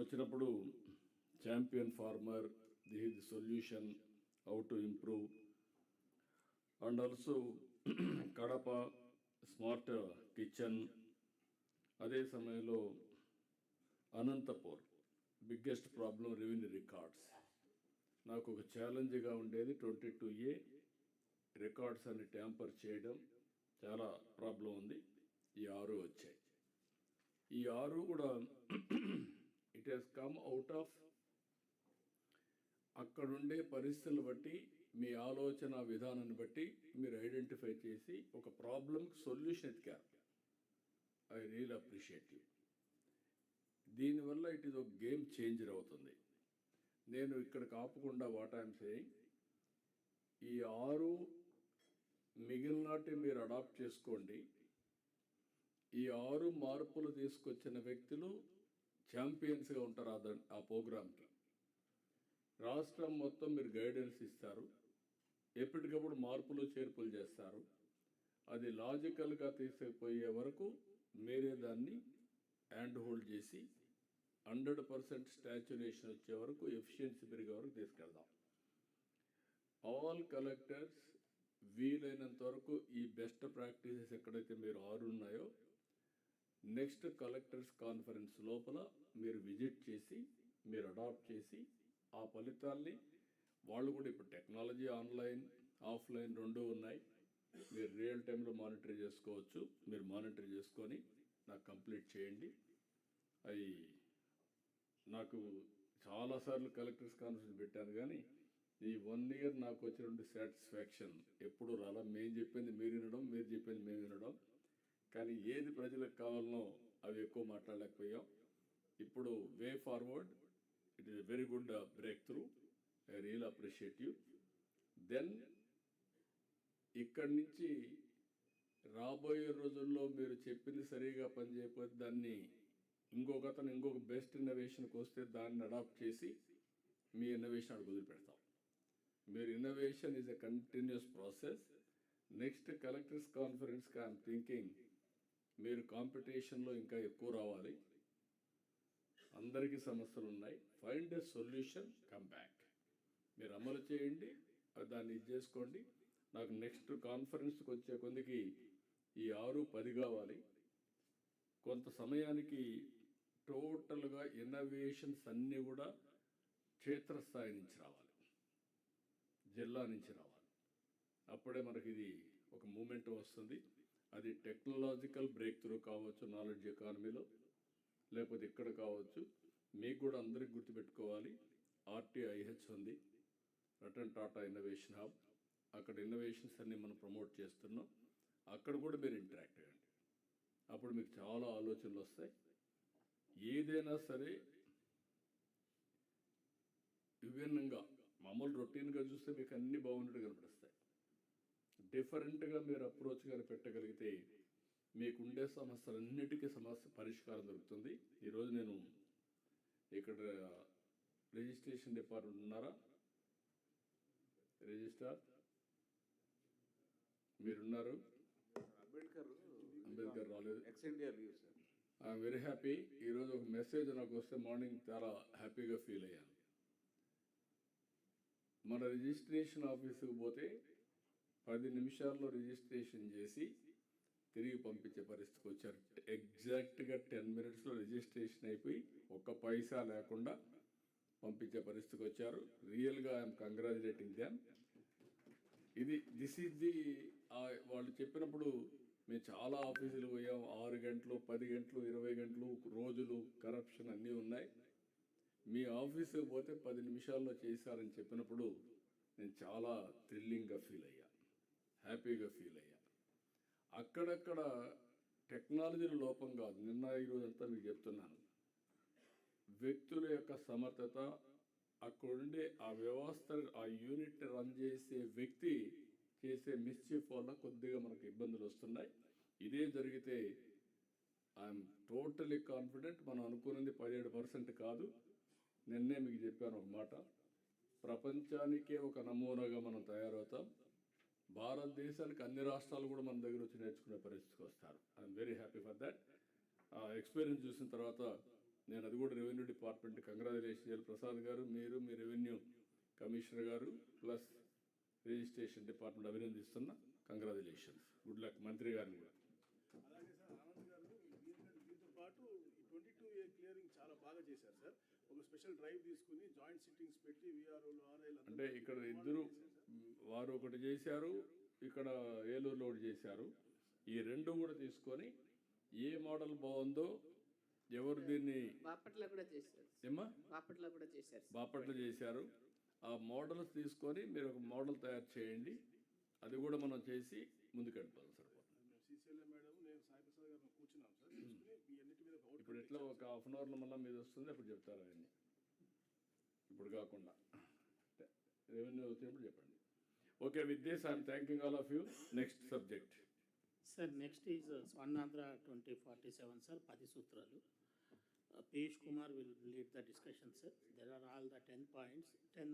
వచ్చినప్పుడు champion farmer, the solution, how to improve, and also Kadapa smart kitchen. అదే సమయంలో Anantapur biggest problem revenue records. నాకు ఒక ఛాలెంజ్గా ఉండేది 22A రికార్డ్స్ అన్ని ట్యాంపర్ చేయడం చాలా ప్రాబ్లం ఉంది. ఈ 6 వచ్చాయి. ఈ 6 కూడా it has come out of అక్కడుండే పరిస్థితులను బట్టి, మీ ఆలోచన విధానాన్ని బట్టి మీరు ఐడెంటిఫై చేసి ఒక ప్రాబ్లంకి సొల్యూషన్ ఎతికారు. I real appreciate you. దీనివల్ల ఇట్ ఈస్ ఒక గేమ్ చేంజర్ అవుతుంది. నేను ఇక్కడ కాపకుండా వాట్ ఐఎమ్ సేయింగ్, ఈ 6 మిగిలినటి మీరు అడాప్ట్ చేసుకోండి. ఈ 6 మార్పులు తీసుకొచ్చిన వ్యక్తులు ఛాంపియన్స్గా ఉంటారు ఆ ప్రోగ్రామ్కి. రాష్ట్రం మొత్తం మీరు గైడెన్స్ ఇస్తారు, ఎప్పటికప్పుడు మార్పులు చేర్పులు చేస్తారు. అది లాజికల్గా తీసుకుపోయే వరకు మీరే దాన్ని హ్యాండ్ హోల్డ్ చేసి 100% స్టాచ్యురేషన్ వచ్చే వరకు, ఎఫిషియన్సీ పెరిగే వరకు తీసుకెళ్దాం. ఆల్ కలెక్టర్స్ వీలైనంత వరకు ఈ బెస్ట్ ప్రాక్టీసెస్ ఎక్కడైతే మీరు 6 ఉన్నాయో, నెక్స్ట్ కలెక్టర్స్ కాన్ఫరెన్స్ లోపల మీరు విజిట్ చేసి, మీరు అడాప్ట్ చేసి, ఆ ఫలితాల్ని వాళ్ళు కూడా ఇప్పుడు టెక్నాలజీ ఆన్లైన్ ఆఫ్లైన్ 2 ఉన్నాయి, మీరు రియల్ టైంలో మానిటర్ చేసుకోవచ్చు. మీరు మానిటర్ చేసుకొని నాకు కంప్లీట్ చేయండి. అవి నాకు చాలాసార్లు కలెక్టర్స్ కాన్ఫరెన్స్ పెట్టాను, కానీ ఈ 1 year నాకు వచ్చినటువంటి సాటిస్ఫాక్షన్ ఎప్పుడు రాలా. మేము చెప్పింది మీరు వినడం, మీరు చెప్పింది మేము వినడం, కానీ ఏది ప్రజలకు కావాలనో అవి ఎక్కువ మాట్లాడలేకపోయాం. ఇప్పుడు way forward, it is very good breakthrough. I real appreciate you. Then ఇక్కడి నుంచి రాబోయే రోజుల్లో మీరు చెప్పింది సరిగా పనిచేయకపోతే దాన్ని ఇంకొక బెస్ట్ ఇన్నోవేషన్కి వస్తే దాన్ని అడాప్ట్ చేసి మీ ఇన్నోవేషన్ అడుగు వదిలిపెడతాం. మీరు innovation is a continuous process. Next collectors కాన్ఫరెన్స్కి ఐఎమ్ థింకింగ్ మీరు కాంపిటీషన్లో ఇంకా ఎక్కువ రావాలి. అందరికీ సమస్యలు ఉన్నాయి, find a solution, come back. మీరు అమలు చేయండి, దాన్ని ఇది చేసుకోండి. నాకు నెక్స్ట్ కాన్ఫరెన్స్కి వచ్చే కొందికి ఈ 6, 10 కావాలి. కొంత సమయానికి టోటల్గా ఇన్నోవేషన్స్ అన్నీ కూడా క్షేత్రస్థాయి నుంచి రావాలి, జిల్లా నుంచి రావాలి. అప్పుడే మనకి ఇది ఒక మూమెంట్ వస్తుంది. అది టెక్నాలజికల్ బ్రేక్ త్రూ కావచ్చు, నాలెడ్జ్ ఎకానమీలో, లేకపోతే ఇక్కడ కావచ్చు. మీకు కూడా అందరికి గుర్తుపెట్టుకోవాలి, RTIH ఉంది, రతన్ టాటా ఇన్నోవేషన్ హబ్. అక్కడ ఇన్నోవేషన్స్ అన్నీ మనం ప్రమోట్ చేస్తున్నాం. అక్కడ కూడా మీరు ఇంటరాక్ట్ అవ్వండి. అప్పుడు మీకు చాలా ఆలోచనలు వస్తాయి. ఏదైనా సరే విభిన్నంగా, మామూలు రొటీన్గా చూస్తే మీకు అన్ని బాగున్నట్టు కనిపిస్తాయి. డిఫరెంట్గా మీరు అప్రోచ్ కానీ పెట్టగలిగితే మీకుండే సమస్యలన్నిటికీ పరిష్కారం దొరుకుతుంది. ఈరోజు నేను ఇక్కడ రిజిస్ట్రేషన్ డిపార్ట్మెంట్ ఉన్నారా, రిజిస్ట్రార్ మీరున్నారు, అంబేద్కర్ రాలేదు. I'm very happy. ఈరోజు ఒక మెసేజ్ నాకు వస్తే మార్నింగ్ చాలా హ్యాపీగా ఫీల్ అయ్యాను. మన రిజిస్ట్రేషన్ ఆఫీసుకు పోతే 10 నిమిషాల్లో రిజిస్ట్రేషన్ చేసి తిరిగి పంపించే పరిస్థితికి వచ్చారు. ఎగ్జాక్ట్గా 10 minutesలో రిజిస్ట్రేషన్ అయిపోయి ఒక్క పైసా లేకుండా పంపించే పరిస్థితికి వచ్చారు. రియల్గా I'm congratulating them. This is the వాళ్ళు చెప్పినప్పుడు మేము చాలా ఆఫీసులు పోయాం. 6 గంటలు, 10 గంటలు, 20 గంటలు, రోజులు, కరప్షన్ అన్నీ ఉన్నాయి. మీ ఆఫీసుకు పోతే 10 నిమిషాల్లో చేశారని చెప్పినప్పుడు నేను చాలా థ్రిల్లింగ్గా ఫీల్ అయ్యా, హ్యాపీగా ఫీల్ అయ్యా. అక్కడక్కడ టెక్నాలజీల లోపం కాదు, నిన్న ఈరోజంతా మీకు చెప్తున్నాను. వ్యక్తుల యొక్క సమర్థత, అక్కడుండే ఆ వ్యవస్థ, ఆ యూనిట్ రన్ చేసే వ్యక్తి చేసే మిస్చీఫ్ వల్ల కొద్దిగా మనకు ఇబ్బందులు వస్తున్నాయి. ఇదే జరిగితే ఐఎమ్ టోటలీ కాన్ఫిడెంట్ మనం అనుకున్నది 17% కాదు. నిన్నే మీకు చెప్పాను ఒక మాట, ప్రపంచానికే ఒక నమూనాగా మనం తయారవుతాం. భారతదేశానికి అన్ని రాష్ట్రాలు కూడా మన దగ్గర వచ్చి నేర్చుకునే పరిస్థితికి వస్తారు. I'm very happy for that. Experience చూసిన తర్వాత నేను అది కూడా రెవెన్యూ డిపార్ట్మెంట్ కంగ్రాచులేషన్ చేయాలి. ప్రసాద్ గారు, మీరు, మీ రెవెన్యూ కమిషనర్ గారు ప్లస్ రిజిస్ట్రేషన్ డిపార్ట్మెంట్ అభినందిస్తున్నా. Congratulations, good luck. మంత్రి గారిని కూడా. అలాగే సార్, ఆనంద్ గారు దీంతో పాటు 22A క్లియరింగ్ చాలా బాగా చేశారు సార్. ఒక స్పెషల్ డ్రైవ్ తీసుకుని జాయింట్ సిట్టింగ్స్ పెట్టి విఆర్ఓలు, ఆర్ఐలు అంటే ఇక్కడ ఇద్దరు, వారు ఒకటి చేశారు, ఇక్కడ ఏలూరులో ఒకటి చేశారు. ఈ రెండు కూడా తీసుకొని ఏ మోడల్ బాగుందో, ఎవరు దీన్ని బాపట్ల కూడా చేశారు, ఏమ్మా బాపట్ల కూడా చేశారు, బాపట్ల చేశారు. ఆ మోడల్స్ తీసుకొని మీరు ఒక మోడల్ తయారు చేయండి. అది కూడా మనం చేసి ముందుకెళ్ళిపోతాం సార్. సిసిఎల్ఏ మేడం, నేను సాయి ప్రసాద్ గారు కూర్చున్నాం సార్. చూసుకుని మీ అన్నిటి మీద ఇప్పుడు ఎట్లా ఒక హాఫ్ అన్ అవర్లో మళ్ళీ మీద వస్తుంది, అప్పుడు చెప్తారు అవన్నీ. ఇప్పుడు కాకుండా రెవెన్యూ వచ్చినప్పుడు చెప్పండి. Okay, with this I'm thanking all of you. Next subject. Sir, next is Swarnandhra 2047, sir, 10 Sutralu. Piyush Kumar will lead the discussion, sir. There are all the 10 points. 10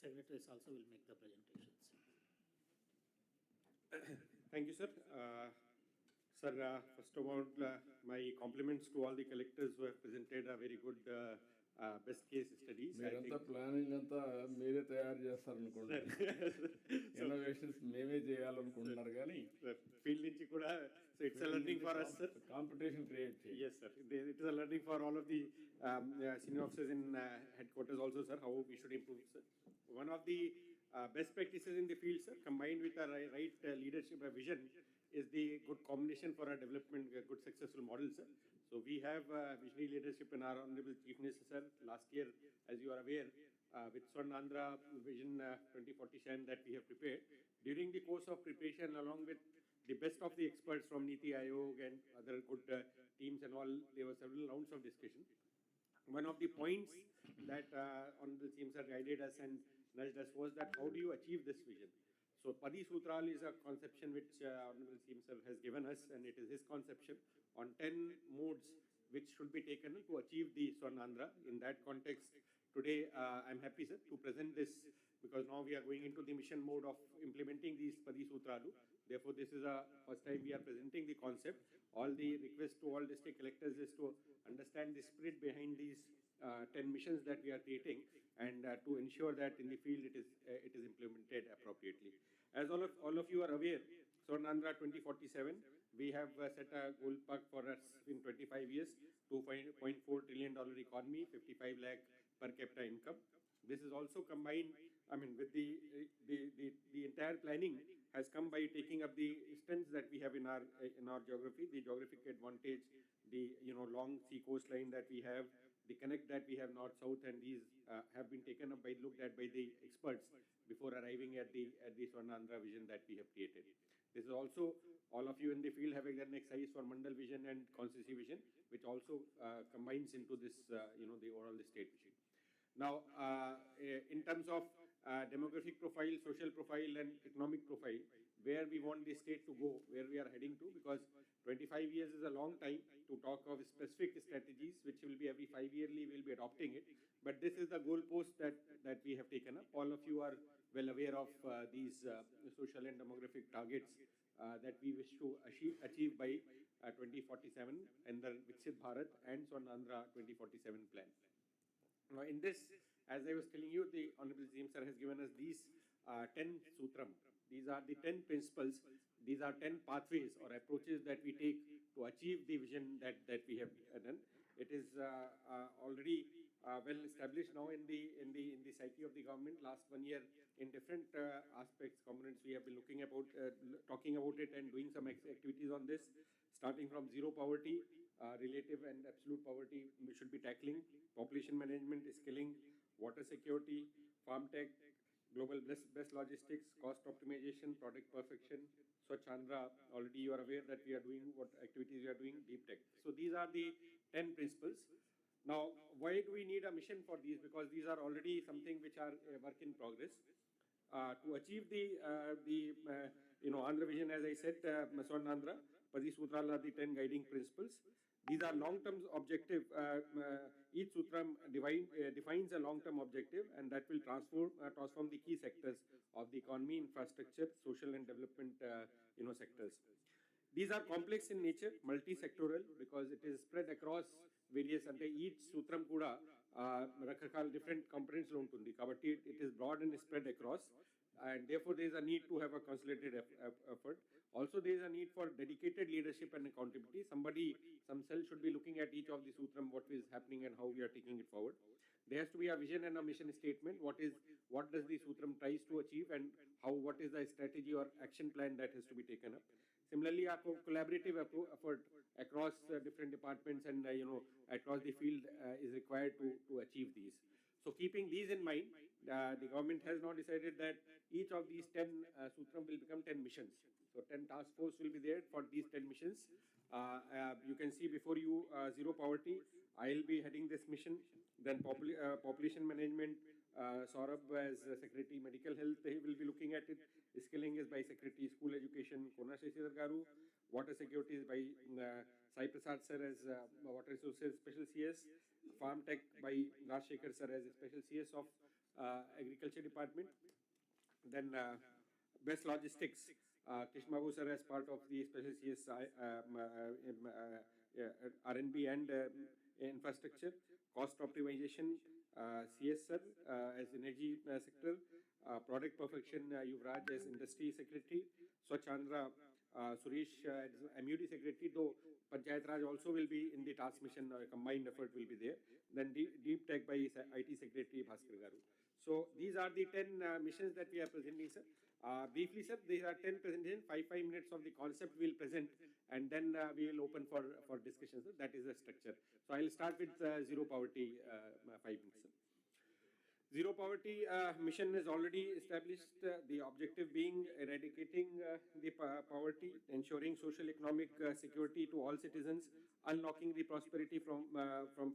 secretaries also will make the presentation, sir. Thank you, sir. Sir, first of all, my compliments to all the collectors who have presented a very good best case studies. మీరంతా planning అంతా మీరే తయారు చేస్తారనుకోండి. Innovations మేమే చేయాలనుకుంటున్నారు కానీ field నుంచి కూడా, so it's a learning for us, sir. Competition create చేయాలి. Yes, sir. It is a learning for all of the senior officers in headquarters also, sir, how we should improve, sir. One of the best practices in the field, sir, combined with a right leadership vision, is the good combination for our development, a good successful model, sir. So we have visionary leadership in our Honorable Chief Minister, sir. Last year, as you are aware, with Swarnandhra Vision 2047 that we have prepared. During the course of preparation, along with the best of the experts from Niti Aayog and other good teams and all, there were several rounds of discussion. One of the points that Honorable CM sir guided us and nudged us was that how do you achieve this vision? So Padi Sutral is a conception which Honorable CM sir has given us, and it is his conception on 10 modes which should be taken to achieve the Swarnandhra. In that context, today I'm happy, sir, to present this, because now we are going into the mission mode of implementing these Padi Sutralu. Therefore, this is the first time we are presenting the concept. All the request to all district collectors is to understand the spirit behind these 10 missions that we are creating, and to ensure that in the field it is implemented appropriately. As all of you are aware, Swarnandhra 2047, we have set a goal park for us in 25 years, $2.4 trillion economy, 55 lakh per capita income. This is also combined, I mean, with the entire planning has come by taking up the strengths that we have in our geography, the geographic advantage, the long sea coastline that we have, the connect that we have north-south, and these have been taken up looked at by the experts before arriving at the Swarnandhra vision that we have created. This is also, all of you in the field have an exercise for Mandal vision and constituency vision, which also combines into this, the overall state vision. Now, in terms of demographic profile, social profile, and economic profile, where we want the state to go, where we are heading to, because 25 years is a long time to talk of specific strategies, which will be every 5 yearly we'll be adopting it. But this is the goalpost that we have taken up. All of you are well aware of these social and demographic targets that we wish to achieve by 2047 and the Viksit Bharat and Swarnandhra 2047 plan. Now, in this, as I was telling you, the Honorable CM sir has given us these 10 sutram. These are the 10 principles. These are 10 pathways or approaches that we take to achieve the vision that we have done. It is already well established now in the psyche of the government. Last 1 year, in different aspects, components, we have been looking about, talking about it and doing some activities on this, starting from zero poverty, relative and absolute poverty we should be tackling, population management, skilling, water security, farm tech, global best logistics, cost optimization, product perfection, Swachhandra. Already you are aware that we are doing what activities we are doing, deep tech. So these are the 10 principles. Now, why do we need a mission for these? Because these are already something which are a work in progress. To achieve the Andhra vision, as I said, Swarnandhra, Padi Sutral are the 10 guiding principles. These are long-term objective. Each sutram defines a long-term objective, and that will transform the key sectors of the economy, infrastructure, social and development sectors. These are complex in nature, multi-sectoral, because it is spread across various ante each sutram kuda రకరకాల different components lo untundi kabatti it is broad and spread across, and therefore there is a need to have a consolidated effort. Also there is a need for dedicated leadership and accountability. Some cell should be looking at each of the sutram, what is happening and how we are taking it forward. There has to be a vision and a mission statement. What does the sutram tries to achieve, and what is the strategy or action plan that has to be taken up. Similarly, a collaborative effort across different departments and across the field is required to achieve these. So keeping these in mind, the government has now decided that each of these 10 sutram will become 10 missions. So 10 task force will be there for these 10 missions. You can see before you zero poverty. I'll be heading this mission. Then population management, Saurabh as Secretary Medical Health, he will be looking at it. Skilling is by Secretary School Education, Kona Shashidhar Garu. Water security is by Sai Prasad sir as Water Resources Special CS. Farm Tech by Rajshekhar sir as Special CS of Agriculture Department. Then Best Logistics, Krishmabu sir as part of the Special CS R&B and Infrastructure. Cost optimization, CS sir as Energy Sector. Product Perfection, Yuvraj as Industry Secretary. Swachandra, Suresh as MUD Secretary, though Panchayat Raj also will be in the task mission, combined effort will be there. Then Deep Tech by IT Secretary Bhaskar Garu. So these are the 10 missions that we are presenting, sir. Briefly, sir, these are 10 presentations, 5 minutes of the concept we will present, and then we will open for discussion, sir. That is the structure. So I will start with zero poverty, 5 minutes, sir. Zero poverty mission is already established, the objective being eradicating the poverty, ensuring social economic security to all citizens, unlocking the prosperity from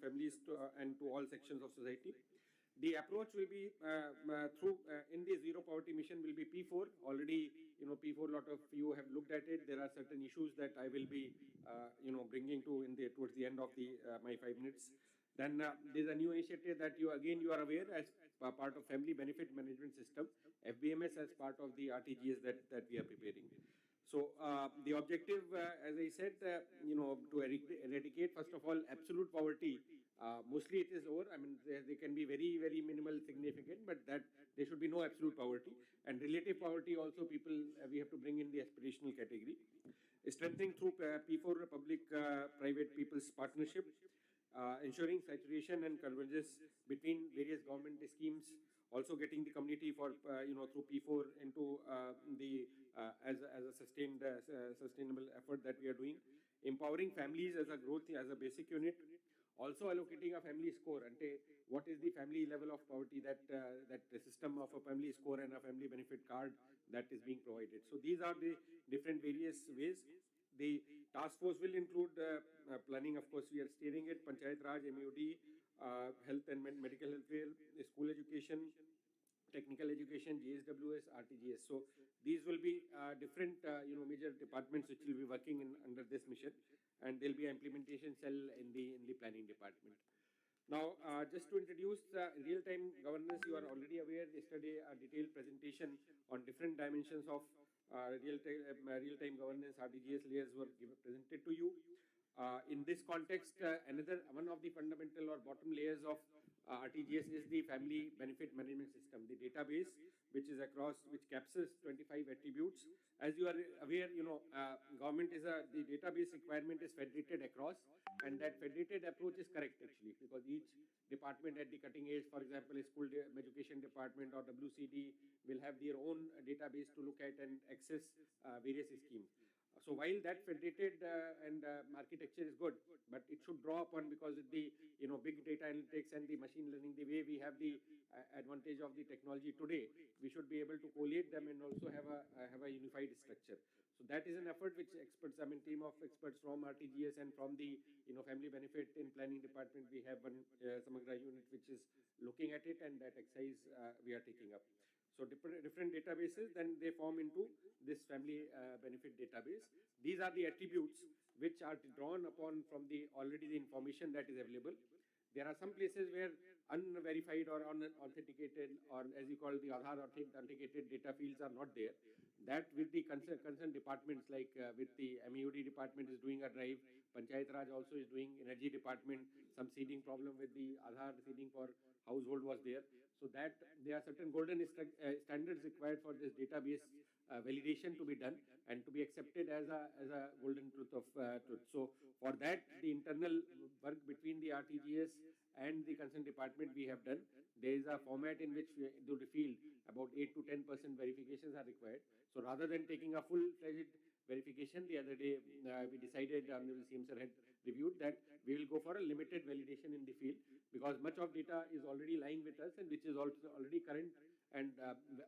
families and to all sections of society. The approach will be through in the zero poverty mission will be P4. Already, P4, lot of you have looked at it. There are certain issues that I will be bringing to towards the end of my 5 minutes. Then there is a new initiative that you are aware as part of Family Benefit Management System, FBMS, as part of the RTGS that we are preparing. So the objective, as I said, to eradicate first of all absolute poverty. Mostly it is over. I mean, they can be very, very minimal, significant, but that there should be no absolute poverty. And relative poverty also, people we have to bring in the aspirational category. Strengthening through P4 public-private people's partnership. Ensuring saturation and convergence between various government schemes, also getting the community for through P4 into as a sustainable effort that we are doing. Empowering families as a growth as a basic unit. Also allocating a family score. Ante what is the family level of poverty that the system of a family score and a family benefit card that is being provided. So these are the different various ways. The task force will include planning, of course, we are steering it, Panchayat Raj, MUD, health and medical health care, school education, technical education, GSWS, RTGS. So these will be different, major departments which will be working under this mission, and there will be an implementation cell in the planning department. Now, just to introduce real-time governance, you are already aware, yesterday a detailed presentation on different dimensions of real-time governance, RTGS layers were presented to you. In this context, another one of the fundamental or bottom layers of RTGS is the Family Benefit Management System, the database which captures 25 attributes. As you are aware, government the database requirement is federated across, and that federated approach is correct actually, because each department at the cutting edge, for example, a school education department or WCD will have their own database to look at and access various schemes. So while that federated and architecture is good, but it should draw upon, because with the big data analytics and the machine learning, the way we have the advantage of the technology today, we should be able to collate them and also have a unified structure. So that is an effort which experts, team of experts from RTGS and from the family benefit in planning department, we have one Samagra unit which is looking at it, and that exercise we are taking up. So different databases, then they form into this family benefit database. These are the attributes which are drawn upon from already the information that is available. There are some places where unverified or unauthenticated, or as you call the Aadhaar authenticated data fields are not there. that with the concerned departments, like with the MEUD department is doing a drive, Panchayat Raj also is doing, Energy department, some seeding problem with the Aadhaar seeding for household was there. So that there are certain golden standards required for this database validation to be done and to be accepted as a golden truth of truth. So for that, the internal work between the RTGS and the concerned department we have done. There is a format in which we do the field about 8 to 10% verifications are required. So rather than taking a full-fledged verification, the other day we decided, Honorable CM Sir had reviewed that we will go for a limited validation in the field, because much of data is already lying with us and which is also already current and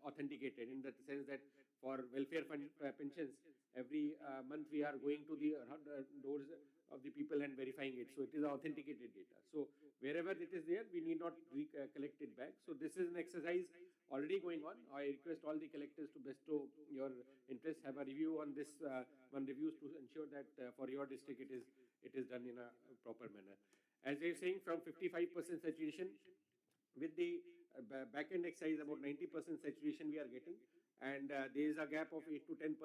authenticated, in the sense that for welfare fund pensions, every month we are going to the doors of the people and verifying it. So it is authenticated data. So wherever it is there, we need not collect it back. So this is an exercise already going on. I request all the collectors to bestow your interest, have a review on this one reviews to ensure that for your district it is done in a proper manner. As I was saying, from 55% saturation, with the back-end exercise, about 90% saturation we are getting, and there is a gap of 8 to 10%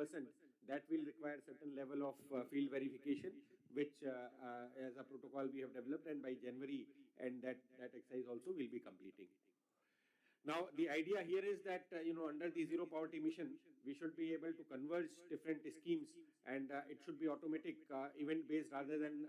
that will require certain level of field verification, which as a protocol we have developed, and by January, and that exercise also will be completing. Now, the idea here is that, under the zero poverty mission, we should be able to converge different schemes, and it should be automatic, event-based rather than,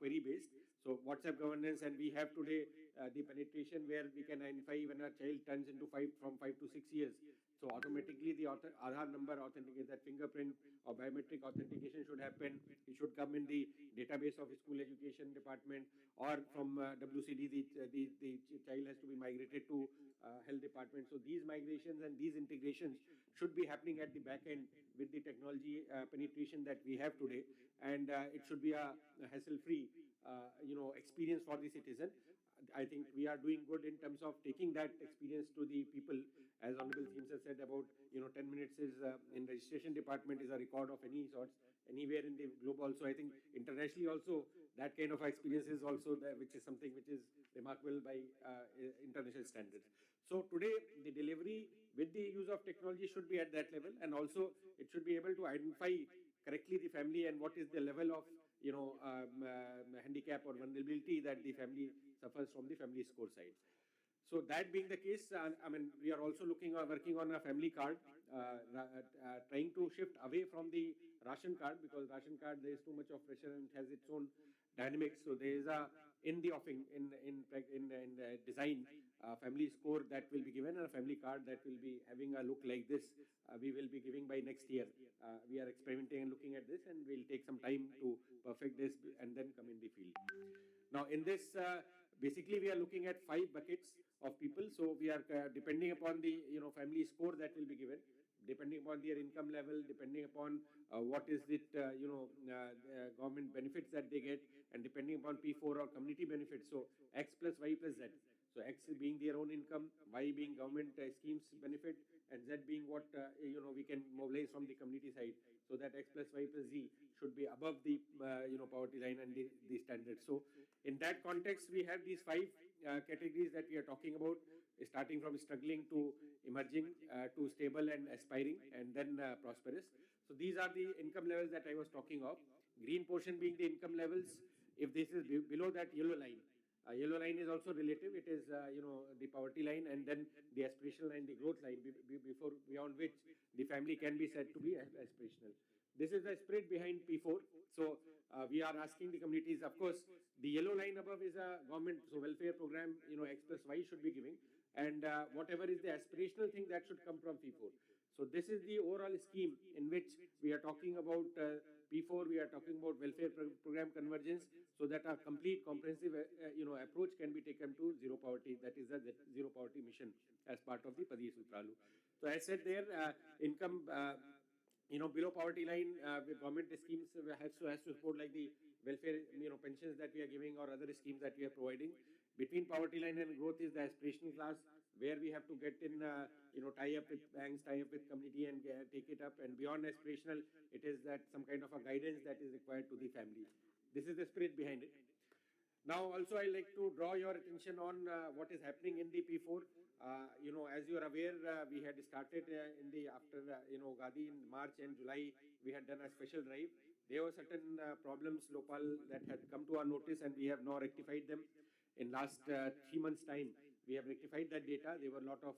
query-based. So WhatsApp governance, and we have today the penetration where we can identify when a child turns into from 5 to 6 years. So automatically the Aadhaar number authentication, that fingerprint or biometric authentication should happen. It should come in the database of school education department, or from WCD, the child has to be migrated to health department. So these migrations and these integrations should be happening at the back end with the technology penetration that we have today, and it should be a hassle-free experience for the citizen. I think we are doing good in terms of taking that experience to the people. As Honorable CM Sir said, about 10 minutes is in registration department is a record of any sorts anywhere in the globe. Also, I think internationally also that kind of experience is also there, which is something which is remarkable by international standards. So today the delivery with the use of technology should be at that level, and also it should be able to identify correctly the family and what is the level of handicap or vulnerability that the family suffers from the family score side. So that being the case, we are also working on a family card, trying to shift away from the ration card, because ration card there is too much of pressure and it has its own dynamics. So there is in the design family score that will be given, and a family card that will be having a look like this. We will be giving by next year. We are experimenting and looking at this, and we'll take some time to perfect this and then come in the field. Now in this, basically we are looking at 5 buckets of people. So we are depending upon the family score that will be given, depending upon their income level, depending upon what is it government benefits that they get, and depending upon P4 or community benefits. So X plus Y plus Z. So X being their own income, Y being government schemes benefit, and Z being what we can mobilize from the community side. So that X plus Y plus Z should be above the poverty line and the standards. So in that context, we have these 5 categories that we are talking about, starting from struggling to emerging to stable and aspiring, and then prosperous. So these are the income levels that I was talking of. Green portion being the income levels. If this is below that yellow line, yellow line is also relative. It is the poverty line, and then the aspirational line, the growth line, beyond which the family can be said to be aspirational. This is the spirit behind P4. So we are asking the communities. Of course, the yellow line above is a government welfare program. X plus Y should be giving, and whatever is the aspirational thing that should come from P4. So this is the overall scheme in which we are talking about P4. We are talking about welfare program convergence, so that a complete comprehensive approach can be taken to zero poverty. That is the zero poverty mission as part of the Padi Sutralu. So as said there, income below poverty line, government schemes has to support, like the welfare pensions that we are giving or other schemes that we are providing. Between poverty line and growth is the aspirational class, where we have to get in tie up with banks, tie up with community, and take it up. And beyond aspirational, it is that some kind of a guidance that is required to the family. This is the spirit behind it. Now, also, I like to draw your attention on what is happening in the P4. As you are aware, we had started in the after Gadi in March and July. We had done a special drive. There were certain problems, Lopal, that had come to our notice, and we have now rectified them. In last 3 months' time, we have rectified that data. There were a lot of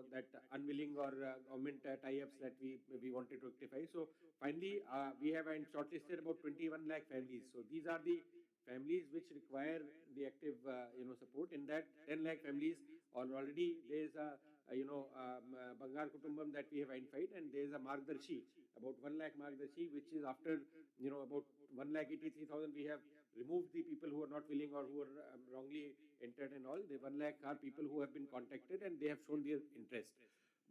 that unwilling or government tie-ups that we wanted to rectify. So finally, we have shortlisted about 21 lakh families. So these are the families which require the active support. In that 10 lakh families, already there is a Bangar Kutumbam that we have identified, and there is a Margdarshi, about 1 lakh Margdarshi, which is after about 1,83,000 we have removed the people who are not willing or who are wrongly entered and all. The 1 lakh are people who have been contacted and they have shown their interest.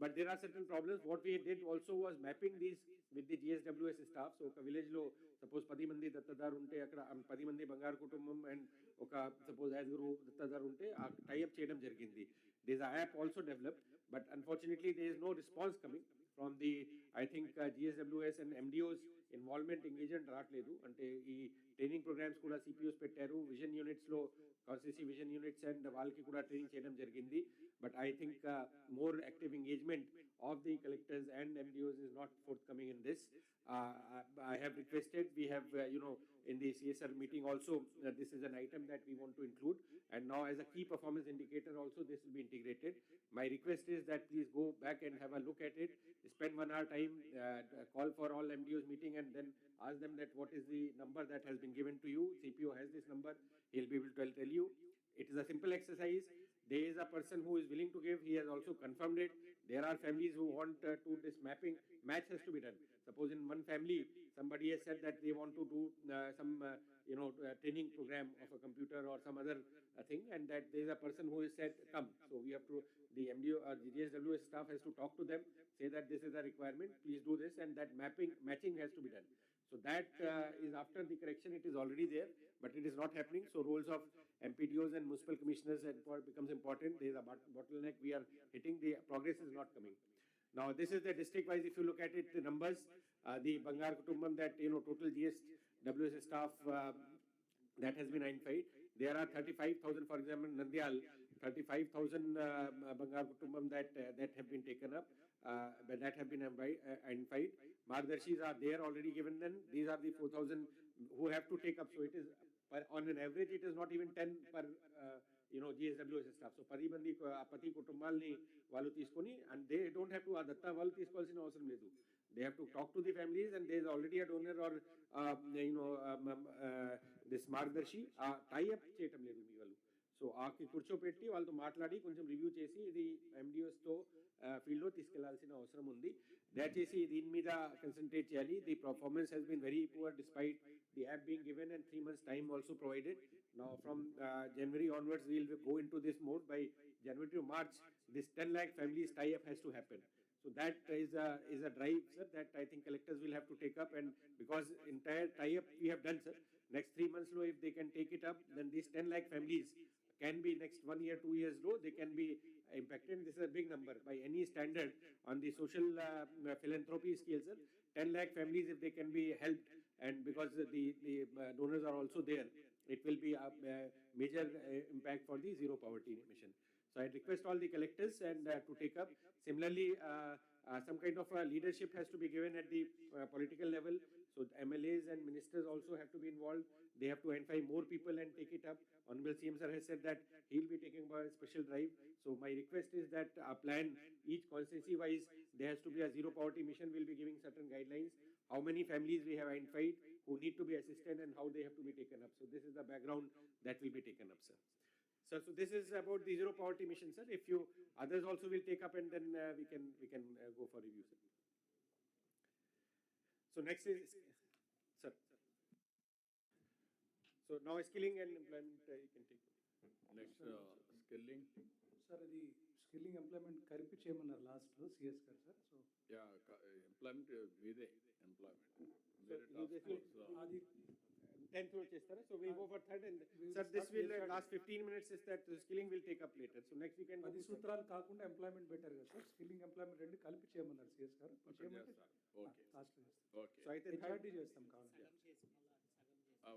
But there are certain problems. What we did also was mapping these with the GSWS staff. So oka village lo suppose 10 mandi dattadar unte akkada 10 mandi Bangar Kutumbam and oka suppose Asguru dattadar unte tie up cheyadam jarigindi. There is an app also developed, but unfortunately there is no response coming from the, I think, GSWS and MDOs involvement engagement రావట్లేదు. అంటే ఈ training programmes కూడా CPOs పెట్టారు, vision units లో constituency vision units and వాళ్ళకి కూడా training చేయడం జరిగింది. But I think more active engagement of the collectors and MDOs is not forthcoming in this. I have requested, we have in the CSR meeting also, this is an item that we want to include, and now as a key performance indicator also this will be integrated. My request is that please go back and have a look at it, spend 1 hour time, call for all MDOs meeting and then ask them that what is the number that has been given to you. CPO has this number, he'll be able to tell you. It is a simple exercise. There is a person who is willing to give, he has also confirmed it. There are families who want to this mapping, match has to be done. Suppose in one family, somebody has said that they want to do some training program of a computer or some other thing, and that there is a person who has said, come. So we have to, the MDO or the GSWS staff has to talk to them, say that this is a requirement, please do this, and that matching has to be done. So that is after the correction, it is already there, but it is not happening. So roles of MPDOs and municipal commissioners becomes important. There is a bottleneck we are hitting, the progress is not coming. Now this is the district wise, if you look at it, the numbers, the Bangar Kutumbam that total GSWS staff that has been identified. There are 35,000, for example, Nandyal, 35,000 Bangar Kutumbam that have been taken up, that have been identified. Margdarshis are there already given them. These are the 4,000 who have to take up. So it is, on an average, it is not even 10 per, GSWS staff. So pati kutumbalni valu తీసుకొని, and they don't have to, datta valu తీసుకోవాల్సిన అవసరం లేదు. They have to talk to the families, and there is already a donor or this Margdarshi tie up చేయటం లేదు మీ వాళ్ళు. So ఆకి కూర్చోపెట్టి వాళ్ళతో మాట్లాడి కొంచెం రివ్యూ చేసి ఇది MDOs తో ఫీల్డ్లో తీసుకెళ్లాల్సిన అవసరం ఉంది. దయచేసి దీని మీద కన్సంట్రేట్ చేయాలి. The performance has been very poor despite the app being given and 3 months time also provided. Now from January onwards we will go into this mode. By January to March this 10 lakh families tie up has to happen. So that is a drive, sir, that I think collectors will have to take up, and because entire tie up we have done, sir, next 3 months low, if they can take it up, then these 10 lakh families can be next 1 year, 2 years low, they can be impacted. This is a big number by any standard on the social philanthropy scale, sir. 10 lakh families, if they can be helped, and because the donors are also there, it will be a major impact for the zero poverty mission. So I request all the collectors and to take up. Similarly, some kind of leadership has to be given at the political level. So MLAs and ministers also have to be involved. They have to identify more people and take it up. Honorable CM sir has said that he will be taking a special drive. So my request is that a plan, each constituency wise, there has to be a zero poverty mission. We will be giving certain guidelines. How many families we have identified who need to be assisted and how they have to be taken up. So this is the background that will be taken up, sir. So this is about the zero poverty mission, sir. If you others also will take up, and then we can go for review, sir. So next is, sir. So now skilling and employment you can take. Next skilling. Sir, the skilling employment కలిపి చేయమన్నారు last లో CS గారు, sir. So Yeah, employment వేరే employment. వేరే So task force. అది 10th will chestara. So we'll go for third, and sir, this will last 15 minutes. Is that skilling will take up later. So next we can go 10 to సూత్రాలు కాకుండా employment పెట్టారు కదా sir, skilling employment రెండు కలిపి చేయమన్నారు CS గారు. అక్కడ చేస్తారు. Okay. లాస్ట్ లో చేస్తాం. Okay. So I think HRD చేస్తాం కావాలి.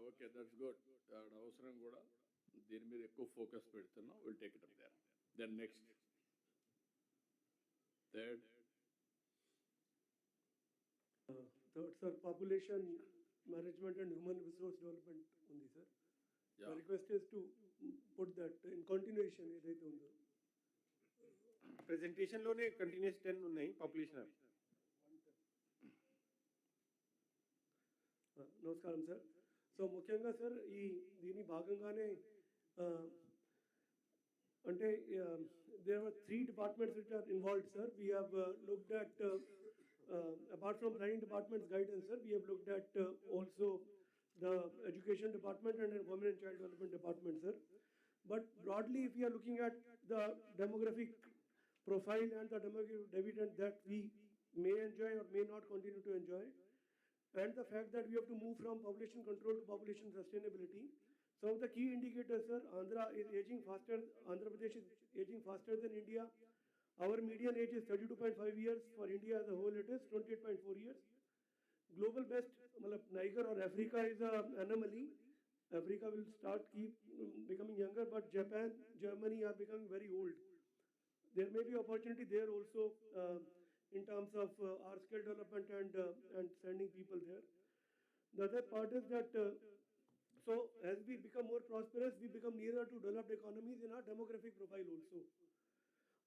Okay, that's good. అవసరం కూడా దీని మీద ఎక్కువ ఫోకస్ పెడుతున్నాం. Will take it up there. Then next third. Third, sir, population management and human resource development ఉంది sir. Yeah. The request is to put that in continuation ఏదైతే ఉందో. ప్రెజెంటేషన్లోనే కంటిన్యూస్ 10 ఉన్నాయి పాపులేషన్. నమస్కారం సార్. సో ముఖ్యంగా sir దీని భాగంగానే అంటే there are 3 departments which are involved, sir. We have looked at apart from planning department's guidance, sir, we have looked at also the education department and the women and child development department, sir. But broadly, if we are looking at the demographic profile and the demographic dividend that we may enjoy or may not continue to enjoy, and the fact that we have to move from population control to population sustainability, some of the key indicators, sir, Andhra is aging faster, Andhra Pradesh is aging faster than India. Our median age is 32.5 years. For India as a whole, it is 28.4 years. Global best, Niger or Africa is an anomaly. Africa will keep becoming younger, but Japan, Germany are becoming very old. There may be opportunity there also in terms of our skill development and sending people there. The other part is that so as we become more prosperous, we become nearer to developed economies in our demographic profile also.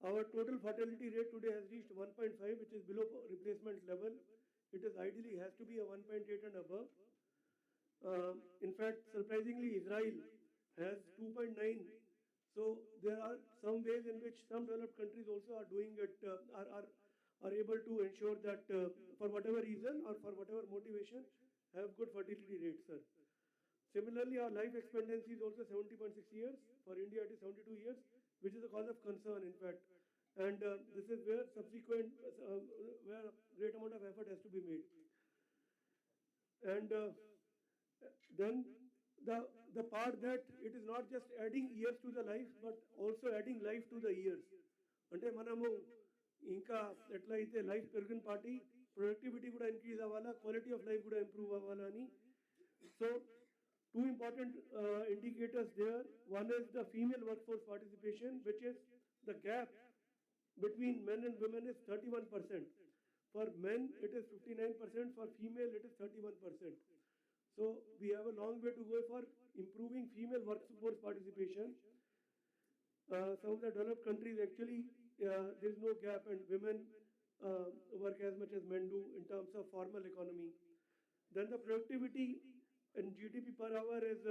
Our total fertility rate today has reached 1.5, which is below replacement level. It is ideally has to be a 1.8 and above. In fact, surprisingly, Israel has 2.9. So there are some ways in which some developed countries also are doing it, are able to ensure that for whatever reason or for whatever motivation, have good fertility rates, sir. Similarly, our life expectancy is also 70.6 years. For India, it is 72 years, which is a cause of concern, in fact. And this is where where great amount of effort has to be made. And then the part that it is not just adding years to the life, but also adding life to the years. అంటే మనము ఇంకా ఎట్లయితే life పెరిగిన party productivity కూడా increase అవ్వాలా, quality of life కూడా improve అవ్వాలా అని. So two important indicators there. One is the female workforce participation, which is the gap between men and women is 31%. For men, it is 59%. For female, it is 31%. So we have a long way to go for improving female workforce participation. Some of the developed countries actually there is no gap, and women work as much as men do in terms of formal economy. Then the productivity and GDP per hour is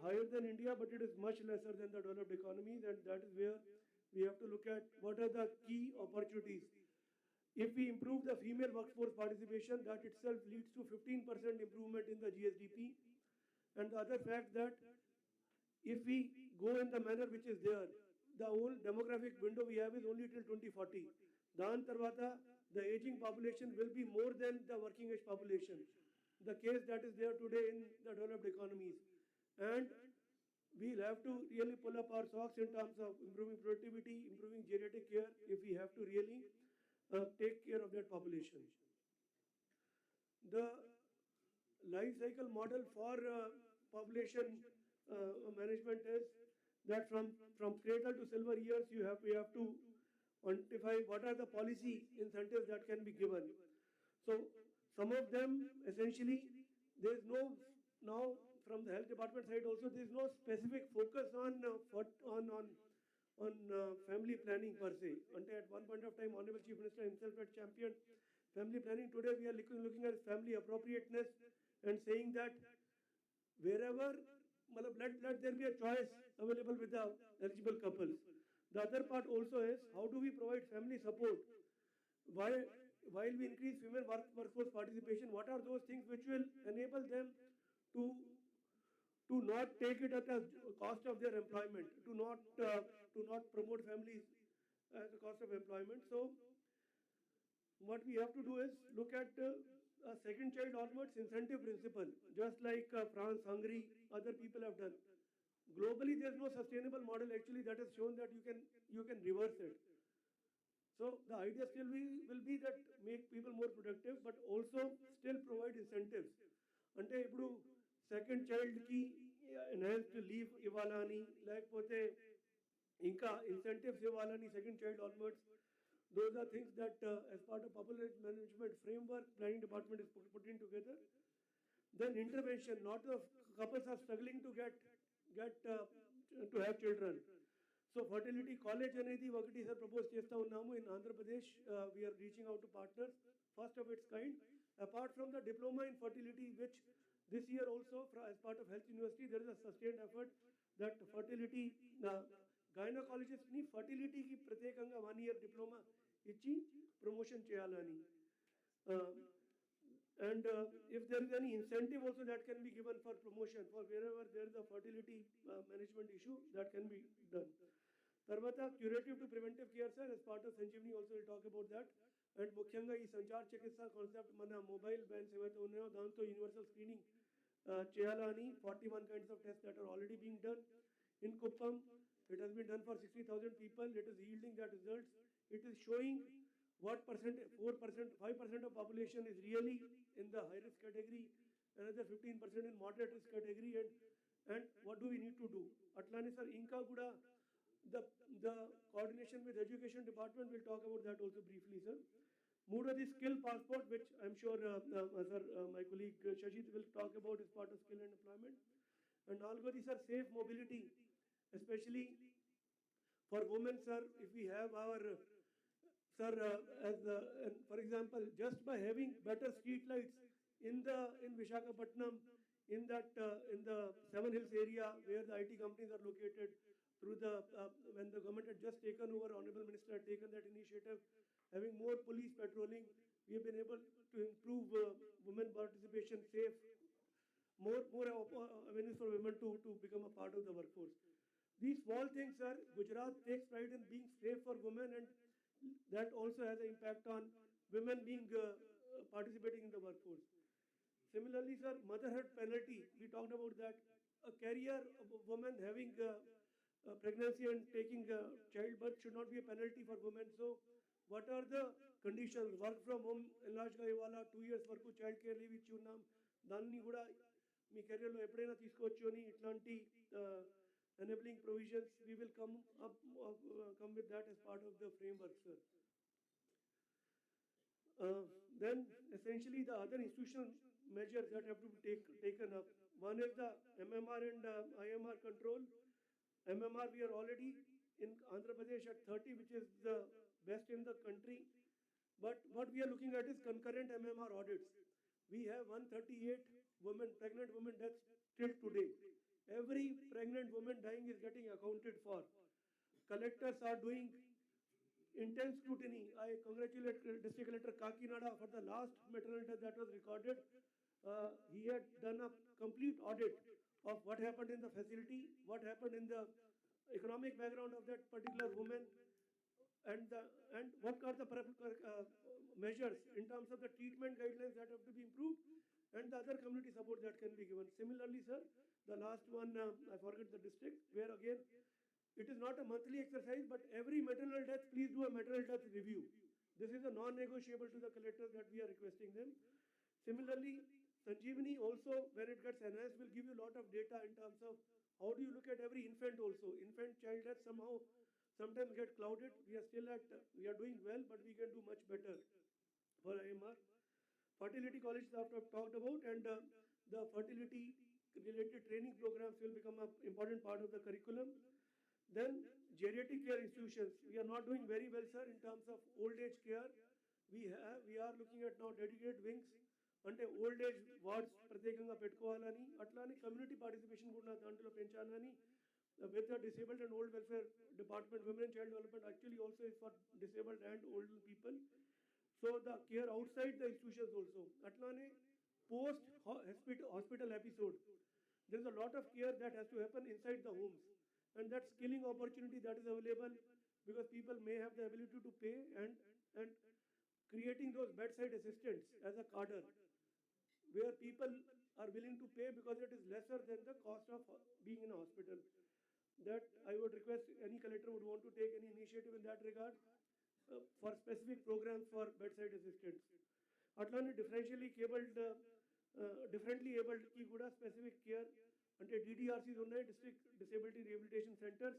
higher than India, but it is much lesser than the developed economies, and that is where we have to look at what are the key opportunities. If we improve the female workforce participation, that itself leads to 15% improvement in the GSDP. And the other fact that if we go in the manner which is there, the whole demographic window we have is only till 2040. Dan tarvata, the aging population will be more than the working age population. The case that is there today in the developed economies. And we'll have to really pull up our socks in terms of improving productivity, improving geriatric care, if we have to really take care of that population. The life cycle model for population management is that from cradle to silver years, we have to quantify what are the policy incentives that can be given. So some of them, essentially, there is no, now from the health department side also, there is no specific focus on family planning per se. And at one point of time, Honorable Chief Minister himself had championed family planning. Today we are looking at family appropriateness and saying that wherever, let there be a choice available with the eligible couples. The other part also is how do we provide family support? While we increase female workforce participation, what are those things which will enable them to not take it at the cost of their employment, to not promote families at the cost of employment? So what we have to do is look at a second child onwards incentive principle, just like France, Hungary, other people have done. Globally, there is no sustainable model actually that has shown that you can reverse it. So the idea still will be that make people more productive, but also still provide incentives. అంటే ఇప్పుడు second చైల్డ్కి enhanced leave ఇవ్వాలని, లేకపోతే ఇంకా incentives ఇవ్వాలని second child onwards. Those are things that as part of population management framework, planning department is putting together. Then intervention, lot of couples are struggling to to have children. So fertility college అనేది ఒకటి sir propose చేస్తూ ఉన్నాము in Andhra Pradesh. We are reaching out to partners, first of its kind. Apart from the diploma in fertility, which this year also as part of Health University, there is a sustained effort that fertility gynecologist ni fertility ki pratyekanga 1 year diploma ichi promotion cheyalani. And if there is any incentive also that can be given for promotion for wherever there is a fertility management issue, that can be done. Tarvata curative to preventive care sir, as part of Sanjeevani also will talk about that. And mukhyanga ee sanchar chikitsa concept mana mobile vans evaithe unnayo danto universal screening cheyalani. 41 kinds of tests that are already being done in Kuppam. It has been done for 60,000 people. It is yielding that results. It is showing what percent, 4%, 5% of population is really in the high risk category, another 15% in moderate risk category, and what do we need to do? Atlani sir, Inka Guda, the coordination with education department, will talk about that also briefly sir. Muda the skill passport, which I'm sure my colleague Shashit will talk about as part of skill and employment. And Algo these are safe mobility, especially for women sir. If we have our sir, for example, just by having better street lights in Visakhapatnam, in the Seven Hills area where the IT companies are located, through when the government had just taken over, Honorable Minister had taken that initiative, having more police patrolling, we have been able to improve women participation, safe, more avenues for women to become a part of the workforce. These small things, sir, Gujarat takes pride in being safe for women, and that also has an impact on women being participating in the workforce. Similarly, sir, motherhood penalty, we talked about that. A career of a woman having pregnancy and taking childbirth should not be a penalty for women. So, what are the conditions? Work from home, enlarged Iwala, 2 years work child care leave ichunam, danni kuda mee career lo eppudaina teesukochu ani itlanti enabling provisions, we will come with that as part of the framework, sir. Then essentially the other institutional measures that have to be taken up. One is the MMR and IMR control. MMR, we are already in Andhra Pradesh at 30, which is the best in the country. But what we are looking at is concurrent MMR audits. We have 138 pregnant women deaths till today. Every pregnant woman dying is getting accounted for. Collectors are doing intense scrutiny. I congratulate District Collector Kakinada for the last maternal death that was recorded. He had done a complete audit of what happened in the facility, what happened in the economic background of that particular woman, and what are the measures in terms of the treatment guidelines that have to be improved, and the other community support that can be given. Similarly, sir, the last one, I forget the district, where again, it is not a monthly exercise, but every maternal death, please do a maternal death review. This is a non-negotiable to the collectors that we are requesting them. Similarly, Sanjeevani also, when it gets enhanced, will give you a lot of data in terms of how do you look at every infant also. Infant child death somehow sometimes get clouded. We are doing well, but we can do much better for IMR. Fertility colleges I've talked about, and the fertility related training programs will become an important part of the curriculum. Then geriatric care institutions, we are not doing very well, sir, in terms of old age care. We are looking at now dedicated wings అంటే old age wards ప్రత్యేకంగా పెట్టుకోవాలని, అట్లానే community participation కూడా దాంట్లో పెంచాలని. With the disabled and old welfare department, women and child development actually also is for disabled and old people. So the care outside the institutions also. Atlane post hospital episode, there is a lot of care that has to happen inside the homes, and that skilling opportunity that is available because people may have the ability to pay, and creating those bedside assistants as a cadre where people are willing to pay because it is lesser than the cost of being in a hospital. That I would request any collector would want to take any initiative in that regard for specific programs for bedside assistants. Atlani differentially cabled differently abled ki kuda specific care ante DDRCs ఉన్నాయి, district disability rehabilitation centers.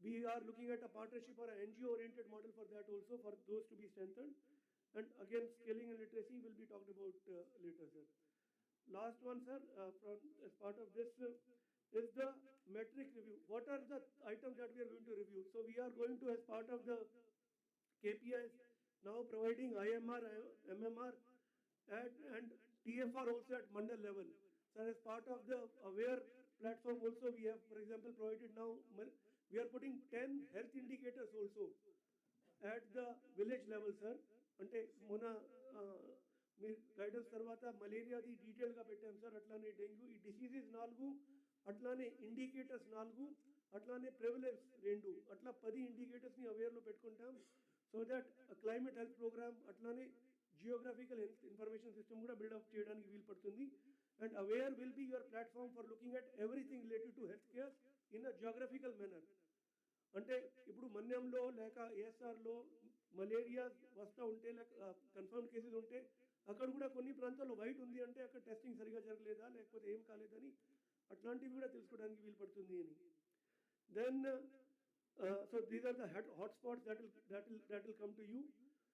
We are looking at a partnership or an NGO oriented model for that also, for those to be strengthened. And again, scaling and literacy will be talked about later, sir. Last one, sir, as part of this is the metric review. What are the items that we are going to review? So we are going to, as part of the KPIs, now providing IMR, MMR, and TFR also at mandal level. So as part of the AWARE platform also, we have, for example, provided now, we are putting 10 health indicators also at the village level, sir. Ante mona మీరు guidance తర్వాత మలేరియాది డీటెయిల్గా పెట్టాం sir, అట్లానే dengue, ఈ diseases 4, అట్లానే indicators 4, అట్లానే prevalence 2, అట్లా 10 ఇండికేటర్స్ని అవేర్లో పెట్టుకుంటాం. So that climate health programme, అట్లానే జియోగ్రఫికల్ హెల్త్ ఇన్ఫర్మేషన్ సిస్టమ్ కూడా బిల్డప్ చేయడానికి వీలు పడుతుంది. And aware will be your platform for looking at everything related to health care in a geographical manner. అంటే ఇప్పుడు మన్యంలో లేక ఏఎస్ఆర్లో మలేరియా వస్తూ ఉంటే, లేక కన్ఫర్మ్ కేసెస్ ఉంటే, అక్కడ కూడా కొన్ని ప్రాంతాల్లో వైట్ ఉంది అంటే అక్కడ టెస్టింగ్ సరిగా జరగలేదా లేకపోతే ఏం కాలేదని అట్లాంటివి కూడా తెలుసుకోవడానికి వీలు పడుతుంది అని. Then so these are the hotspots that will come to you.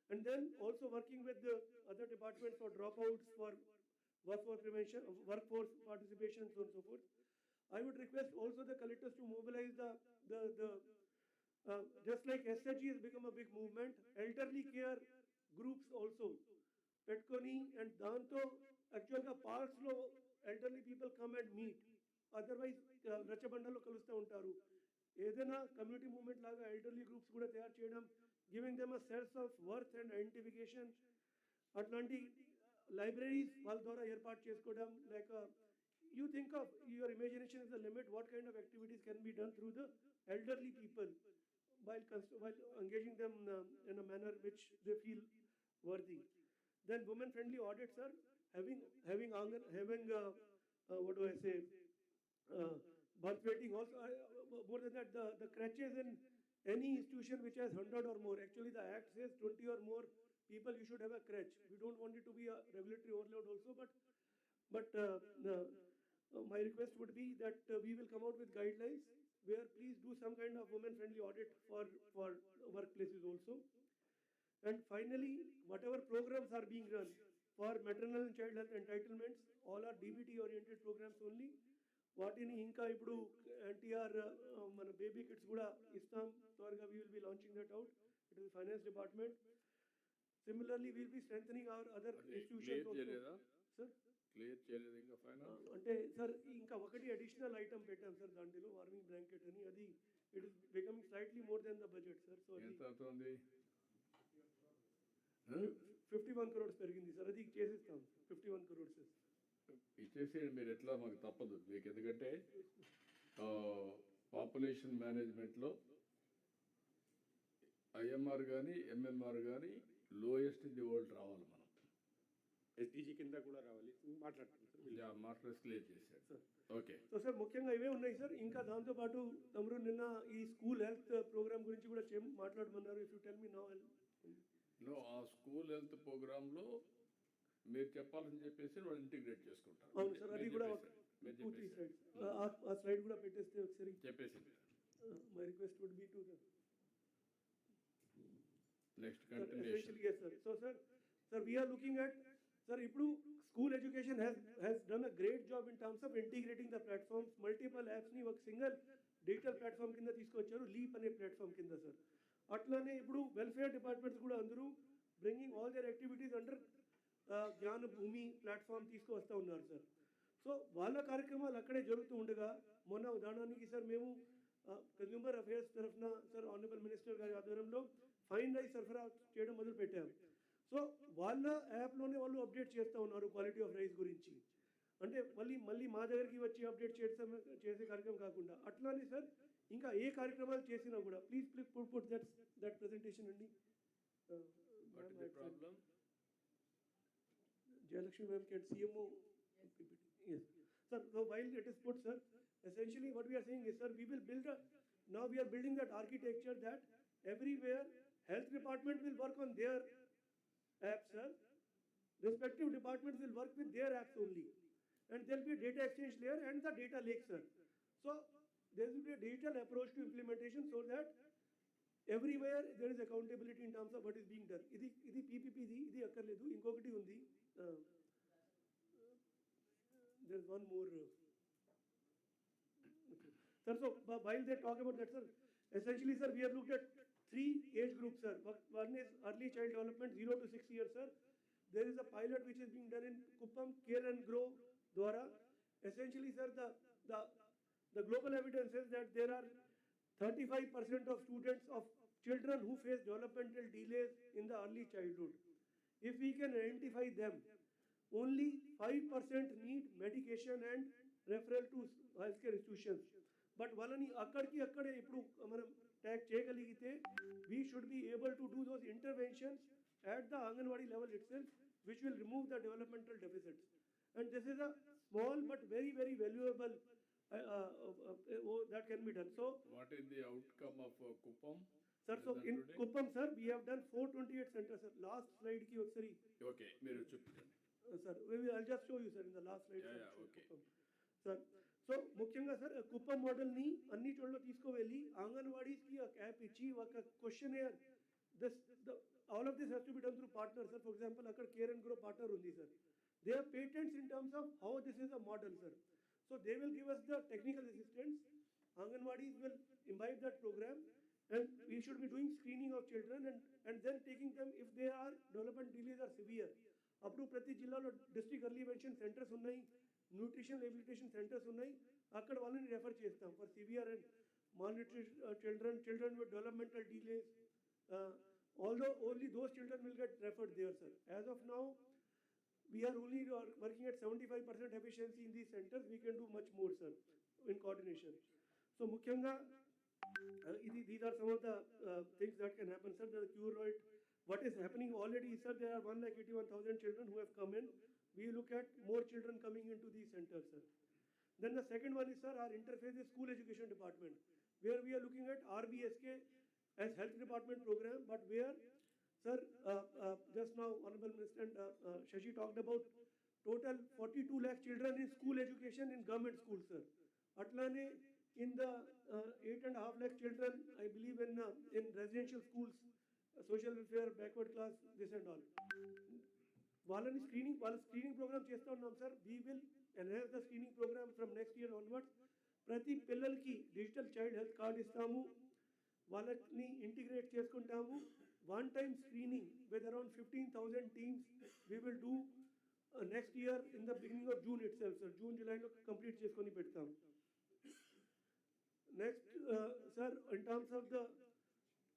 And then also working with the other departments for dropouts, for workforce prevention, workforce participation, so on and so forth. I would request also the collectors to mobilize the just like SHG has become a big movement, elderly care groups also పెట్టుకొని, and దాంతో యాక్చువల్గా పార్క్స్లో elderly people come and meet, otherwise రచ్చబండల్లో కలుస్తూ ఉంటారు. ఏదైనా community movement లాగా elderly groups కూడా తయారు చేయడం, giving them a sense of worth and identification, అట్లాంటి లైబ్రరీస్ వాళ్ళ ద్వారా ఏర్పాటు చేసుకోవడం. Like you think of your imagination is the limit, what kind of activities can be done through the elderly people while engaging them in a manner which they feel worthy. Then women friendly audits, sir, having what do I say, birth waiting also. More than that, the crutches in any institution which has 100 or more, actually the act says 20 or more people you should have a crutch. We don't want it to be a regulatory overload also, but my request would be that we will come out with guidelines where please do some kind of women-friendly audit for workplaces also. And finally, whatever programs are being run for maternal and child health entitlements, all are DBT-oriented programs only. వాటిని ఇంకా ఇప్పుడు NTR మన baby kits కూడా ఇస్తాం త్వరగా. we will be launching that out. It is the finance department. Similarly, we will be strengthening our other institutions also. Sir? Clear చేయలేదు ఇంకా final అంటే సార్ ఇంకా ఒకటి అడిషనల్ ఐటమ్ పెట్టాం సార్ దాంట్లో, వార్మింగ్ బ్లాంకెట్ అని. అది it is becoming slightly more than the budget sir. So ఎంత అవుతుంది? 51 crores పెరిగింది సార్, అది చేసేస్తాం. 51 crores ఇచ్చేసేయండి మీరు, ఎట్లా మాకు తప్పదు మీకు. ఎందుకంటే పాపులేషన్ మేనేజ్మెంట్లో IMR కానీ MMR కానీ లోయెస్ట్ ఇన్ ది వరల్డ్ రావాలి మనం. SDG కింద కూడా రావాలి మాట్లాడుతున్నాం సార్. మాట్లాడి క్లియర్ చేశాడు సార్. ఓకే. సో సార్ ముఖ్యంగా ఇవే ఉన్నాయి సార్. ఇంకా దాంతోపాటు తమరు నిన్న ఈ స్కూల్ హెల్త్ ప్రోగ్రామ్ గురించి కూడా మాట్లాడమన్నారు. If you tell me now. No, ఆ స్కూల్ హెల్త్ ప్రోగ్రాంలో మీరు చెప్పాలని చెప్పేసి వాళ్ళు ఇంటిగ్రేట్ చేసుకుంటారు. అవును సార్, అది కూడా 2-3 స్లైడ్స్ ఆ స్లైడ్ కూడా పెట్టేస్తే ఒకసారి చెప్పేసి. My request would be to next continuation. yes sir. So sir we are looking at, sir, ఇప్పుడు school education has done a great job in terms of integrating the platforms. Multiple apps ని ఒక single digital platform కింద తీసుకొచ్చారు, leap అనే platform కింద sir. అట్లానే ఇప్పుడు welfare departments కూడా అందరూ bringing all there activities under జ్ఞాన భూమి ప్లాట్ఫామ్ తీసుకువస్తూ ఉన్నారు సార్. సో వాళ్ళ కార్యక్రమాలు అక్కడే జరుగుతూ ఉండగా, మొన్న ఉదాహరణకి సార్ మేము కన్జ్యూమర్ అఫేర్స్ తరఫున సార్ ఆనరబుల్ మినిస్టర్ గారి ఆధ్వర్యంలో ఫైన్ రైస్ సరఫరా చేయడం మొదలు పెట్టాము. సో వాళ్ళ యాప్లోనే వాళ్ళు అప్డేట్ చేస్తూ ఉన్నారు క్వాలిటీ ఆఫ్ రైస్ గురించి. అంటే మళ్ళీ మా దగ్గరికి వచ్చి అప్డేట్ చేసే కార్యక్రమం కాకుండా అట్లానే సార్ ఇంకా ఏ కార్యక్రమాలు చేసినా కూడా ప్లీజ్ పుట్ దట్ ప్రెజెంటేషన్ అండి. Jayalakshmi ma'am can CMO PPT. Yes. Sir, so while it is put, sir, essentially what we are saying is, sir, now we are building that architecture that everywhere health department will work on their app, sir. respective departments will work with their apps only. And there will be a data exchange layer and the data lake, sir. So there will be a digital approach to implementation so that everywhere there is accountability in terms of what is being done. Idi PPP idi akkarledu. Inkokati undi. There's one more. Okay. Sir, so while they talk about that, sir, essentially, sir, we have looked at 3 age groups, sir. One is early child development, 0 to 6 years, sir. There is a pilot which is being done in Kuppam, Care and Grow, Dwara. Essentially, sir, the global evidence says that there are 35% of students of children who face developmental delays in the early childhood. If we can identify them, only 5% need medication and referral to healthcare institutions. But వాళ్ళని అక్కడికి అక్కడే ఇప్పుడు మనం tag చేయగలిగితే we should be able to do those interventions at the Anganwadi level itself, which will remove the developmental deficits. And this is a small but very, very valuable that can be done. So, What is the outcome of Kuppam? sir, so done in today? Kuppam, sir, we have done 428 centers, sir. Last slide ki oksari, Okay, మీరు చూపించండి. sir, I'll just show you, sir, in the last slide. Yeah, sir, yeah, okay. Kuppam. Sir, so ముఖ్యంగా sir Kuppam మోడల్ని అన్ని చోట్ల తీసుకువెళ్ళి అంగన్వాడీస్కి ఒక app ఇచ్చి ఒక questionnaire all of this has to be done through partners, sir. For example, అక్కడ Care and Grow partner ఉంది, sir. They have patents in terms of how this is a model, sir. So they will give us the technical assistance. Anganwadis will imbibe that program, and we should be doing screening of children and then taking them if they are development delays are severe. అప్పుడు ప్రతి జిల్లాలో district early mention centres ఉన్నాయి, nutrition rehabilitation centres ఉన్నాయి, అక్కడ వాళ్ళని refer చేస్తాం for severe and malnourished children with developmental delays. Although only those children will get referred there, sir. As of now, we are only working at 75% efficiency in these centers. We can do much more, sir, in coordination. So, Mukhyanga, these are some of the things that can happen, sir. The cure rate, what is happening already, sir, there are 181,000 children who have come in. We look at more children coming into these centers, sir. Then the second one is, sir, our interface is school education department, where we are looking at RBSK as health department program, but where, sir, just now Honorable Minister Shashi talked about total 42 lakh children in school education in government schools, sir. Atlane in the 8.5 lakh children, I believe in residential schools, social welfare, backward class, this and all. వాళ్ళని screening programme చేస్తూ ఉన్నాం, sir. We will enhance the screening programme from next year onwards. ప్రతి పిల్లలకి digital child health card ఇస్తాము, వాళ్ళని integrate చేసుకుంటాము. One time screening with around 15,000 teams we will do next year in the beginning of June it self, sir. June జూలైలో complete చేసుకొని పెడతాం. Next, sir, in terms of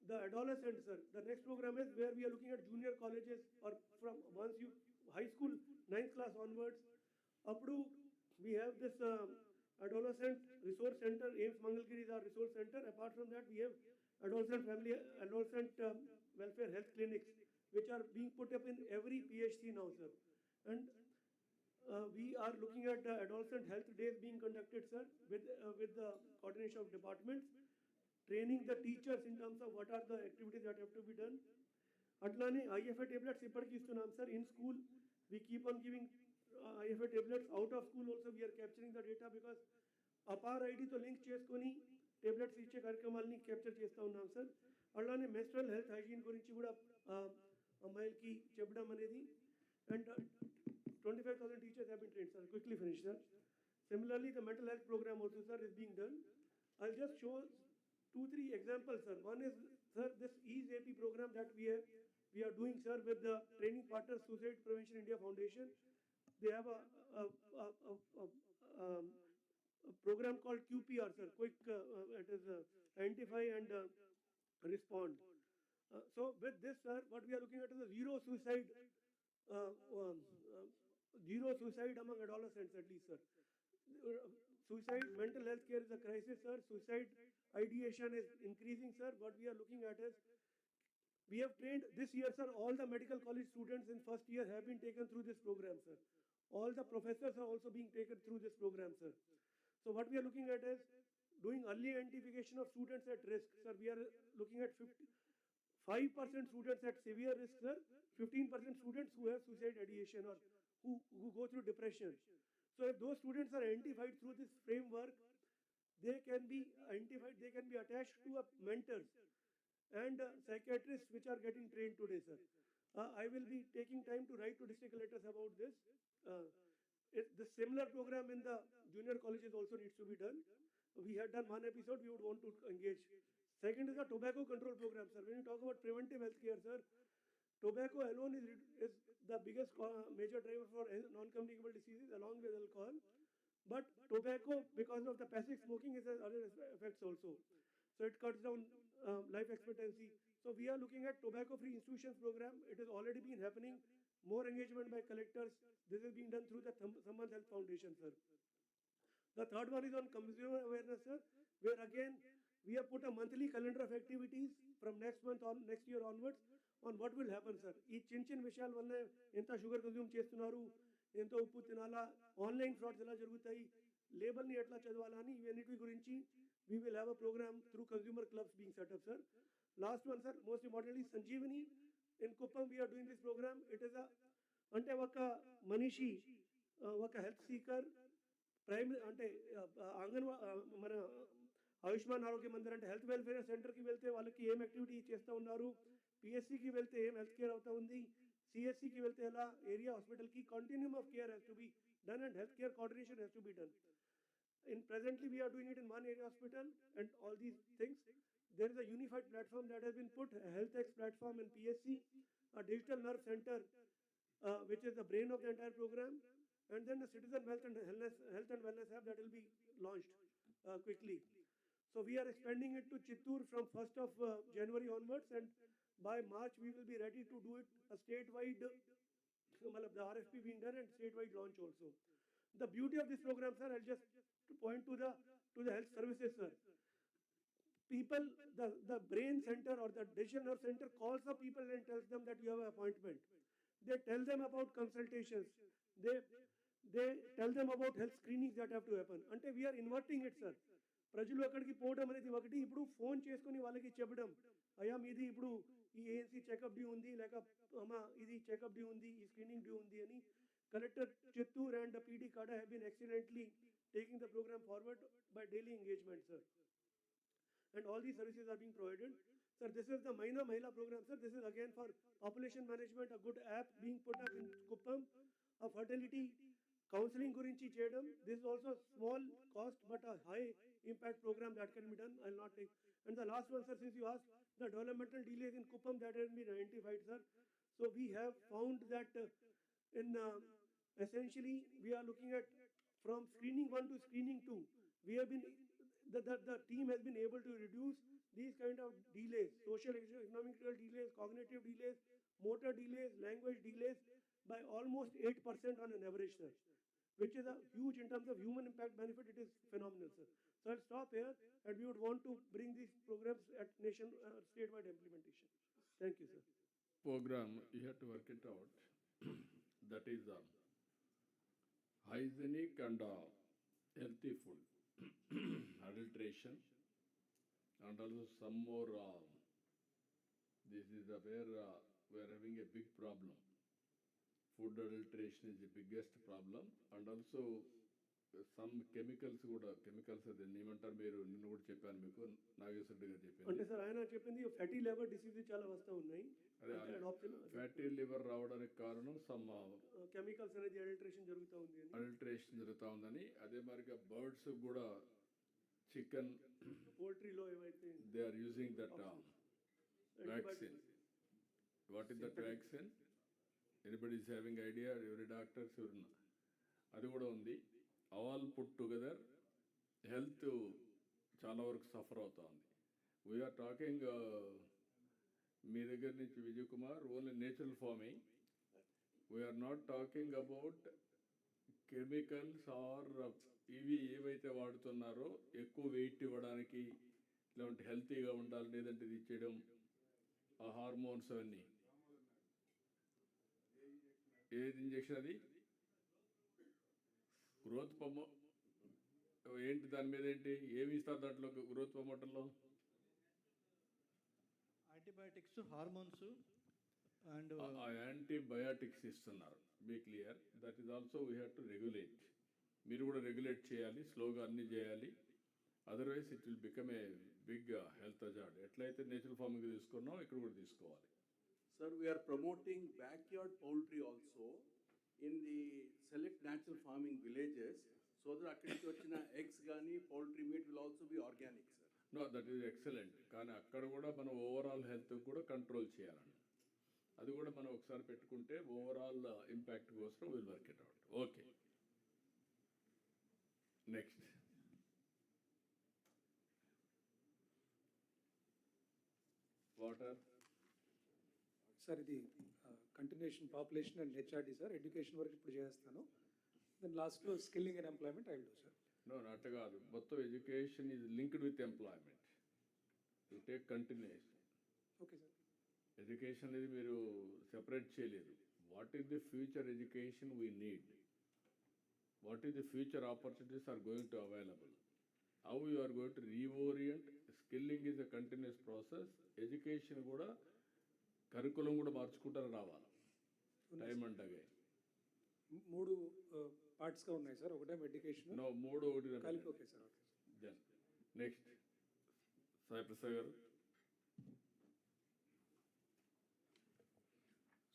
the adolescents, sir, the next program is where we are looking at junior colleges or from once you high school 9th class onwards. Up to we have this adolescent resource center. AIMS Mangalgiri is our resource center. Apart from that, we have adolescent welfare health clinics, which are being put up in every PHC now, sir. And we are looking at the adolescent health days being conducted, sir, with the coordination of departments, training the teachers in terms of what are the activities that have to be done. Atlane IFA tablets ippardiki istunam, sir. In school we keep on giving IFA tablets. Out of school also we are capturing the data, because APAR ID to link cheskoni tablets iche కార్యక్రమాలని capture చేస్తా ఉన్నాం, sir. అలానే menstrual health hygiene గురించి కూడా అమ్మాయిలకి చెప్పడం అనేది, and 25,000 teachers have been trained, sir. Quickly finish, sir. Similarly, the mental health program also, sir, is being done. I'll just show 2-3 examples, sir. One is, sir, this Ease AP program that we are doing, sir, with the training partner Suicide Prevention India Foundation. They have a program called QPR, sir. Quick, it is identify and respond. So with this, sir, what we are looking at is a zero suicide among adolescents, at least, sir. Suicide, mental health care is a crisis, sir. Suicide ideation is increasing, sir. What we are looking at is, we have trained this year, sir, all the medical college students in first year have been taken through this program, sir. All the professors are also being taken through this program, sir. So what we are looking at is doing early identification of students at risk, sir. We are looking at 5% students at severe risk, sir, 15% students who have suicide ideation or who go through depression. So if those students are identified through this framework, they can be identified, they can be attached to a mentors and psychiatrists which are getting trained today, sir. I will be taking time to write to district collectors about this. The similar program in the junior colleges also needs to be done. We had done one episode, we would want to engage. Second is the tobacco control program, sir. When you talk about preventive healthcare, sir, tobacco alone is the biggest major driver for non-communicable diseases along with alcohol. But tobacco, because of the passive smoking, has other effects also. So it cuts down life expectancy. So we are looking at tobacco-free institutions program. It has already been happening. More engagement by collectors. This is being done through the Samman Health Foundation, sir. The third one is on consumer awareness, sir, where again we have put a monthly calendar of activities from next year onwards on what will happen, sir. ఈ చిన్న విషయాల వల్ల ఎంత sugar consume చేస్తున్నారు, ఎంత ఉప్పు తినాలా, online frauds ఎలా జరుగుతాయి, లేబర్ని ఎట్లా చదవాలని ఇవన్నిటి గురించి we will have a program through consumer clubs being set up, sir. Last one, sir, most importantly, Sanjeevani. In Kuppam, we are doing this program. It is a ante oka manishi, oka health seeker, primary ante anganwa mana Ayushman ఆరోగ్య మందిర్ అంటే health welfare సెంటర్కి వెళ్తే వాళ్ళకి ఏం activity చేస్తూ ఉన్నారు, పిఎస్సికి వెళ్తే ఏం హెల్త్ కేర్ అవుతా ఉంది, సిఎస్సికి వెళ్తే ఎలా, ఏరియా హాస్పిటల్కి continuum of care has to be done and health care coordination has to be done. Presently, we are doing it in one area hospital and all these things. There is a unified platform that has been put, a HealthX platform in PSC, a digital nerve center, which is the brain of the entire program, and then a citizen health and wellness app that will be launched quickly. So we are expanding it to Chittoor from 1st of January onwards, and by March we will be ready to do it a statewide, the RFP being done and statewide launch also. The beauty of this program, sir, I'll just point to the health services, sir. People, the brain center or the decision nerve center calls the people and tells them that you have an appointment. They tell them about consultations. They tell them about health screenings that have to happen. Ante we are inverting it, sir. ప్రజలు అక్కడికి పోవడం అనేది ఒకటి, ఇప్పుడు phone చేసుకుని వాళ్ళకి చెప్పడం, అయ్యా మీది ఇప్పుడు ఈ ఏఎన్సీ చెకప్ డ్యూ ఉంది, లేక అమ్మా ఇది చెకప్ డ్యూ ఉంది, ఈ స్క్రీనింగ్ డ్యూ ఉంది అని. Collector Chittoor and the PD Kada have been excellently taking the program forward by daily engagement, sir. And all these services are being provided. Sir, this is the Maina Mahila program, sir. This is again for population management, a good app being put up in Kuppam, a fertility counseling gurinchi chedam. This is also small cost but a high impact program that can be done. I'll not take. And the last one, sir, since you asked, the developmental delays in Kuppam that has been identified, sir. So we have found that essentially we are looking at from screening 1 to screening 2. We have been, the team has been able to reduce these kind of delays, social, economic delays, cognitive delays, motor delays, language delays by almost 8% on an average, sir, which is a huge in terms of human impact benefit. It is phenomenal, sir. So I'll stop here, and we would want to bring these programs at statewide implementation. Thank you, sir. Program, you have to work it out. That is hygienic and healthy food, adulteration, and also some more. This is where we are having a big problem. Food adulteration is the biggest problem, and also some chemicals దీన్ని ఏమంటారు, మీరు నిన్న కూడా చెప్పాను మీకు, నాగేశ్వరుడు గారు చెప్పాను. అంటే సార్ ఆయన చెప్పింది ఫ్యాటీ లివర్ డిసీజ్ చాలా వస్తూ ఉన్నాయి. ఫ్యాటీ లివర్ రావడానికి కారణం సమ్ కెమికల్స్ అనేది అడల్టరేషన్ జరుగుతూ ఉందని. అదే మరిగా బర్డ్స్ కూడా చికెన్, పోల్ట్రీలో ఏవైతే they are using that vaccine. What is that vaccine? Anybody is having idea? ఎవరి డాక్టర్స్ ఎవరున్నా అది కూడా ఉంది. ఆల్ పుట్ టుగెదర్ హెల్త్ చాలా వరకు సఫర్ అవుతా ఉంది. వీఆర్ టాకింగ్ మీ దగ్గర నుంచి Vijay Kumar only natural farming. We are not talking about chemicals or ఇవి ఏవైతే వాడుతున్నారో ఎక్కువ వెయిట్ ఇవ్వడానికి, లేదంటే హెల్తీగా ఉండాలి, లేదంటే ఇది ఇచ్చేయడం, ఆ హార్మోన్స్ అవన్నీ. ఏది ఇంజక్షన్ అది? గ్రోత్ ఏంటి దాని మీద ఏంటి, ఏమి ఇస్తారు దాంట్లో గ్రోత్ ప్రమోటర్లో? యాంటీబయాటిక్స్, హార్మోన్స్ అండ్ ఆ యాంటీబయాటిక్స్ ఇస్తున్నారు, be clear. That is also we have to regulate. మీరు కూడా రెగ్యులేట్ చేయాలి, స్లోగా అన్నీ చేయాలి. Otherwise it will become a big health hazard. ఎట్లయితే నేచురల్ ఫార్మింగ్ తీసుకున్నాం, ఇక్కడ కూడా తీసుకోవాలి. Sir, we are promoting backyard poultry also in the select natural farming villages, so that akkadi nunchi vachina eggs gaani poultry meat will also be organic, sir. No, that is excellent. కానీ అక్కడ కూడా మనం overall health కూడా control చేయాలండి. అది కూడా మనం ఒకసారి పెట్టుకుంటే ఓవరాల్ ఇంపాక్ట్ కోసం will work it out. Okay, next. Water sir ఇది continuation population and HRD sir, education వరకు ఇప్పుడు చేస్తాను. దెన్ లాస్ట్లో skilling and employment I will do sir. No, అట్ట కాదు. మొత్తం education is linked with employment. You take continuation. Okay sir. Education అనేది మీరు సెపరేట్ చేయలేదు. What is the future education we need, what is the future opportunities are going to available, how you are going to reorient. Skilling is a continuous process. Education కూడా curriculum కూడా మార్చుకుంటారు రావాలి, time and again. 3 పార్ట్స్గా ఉన్నాయి sir, ఒకటేమో education. No, 3 ఒకటి కలిపి. Okay sir. Okay. Then next Sai Prasad గారు.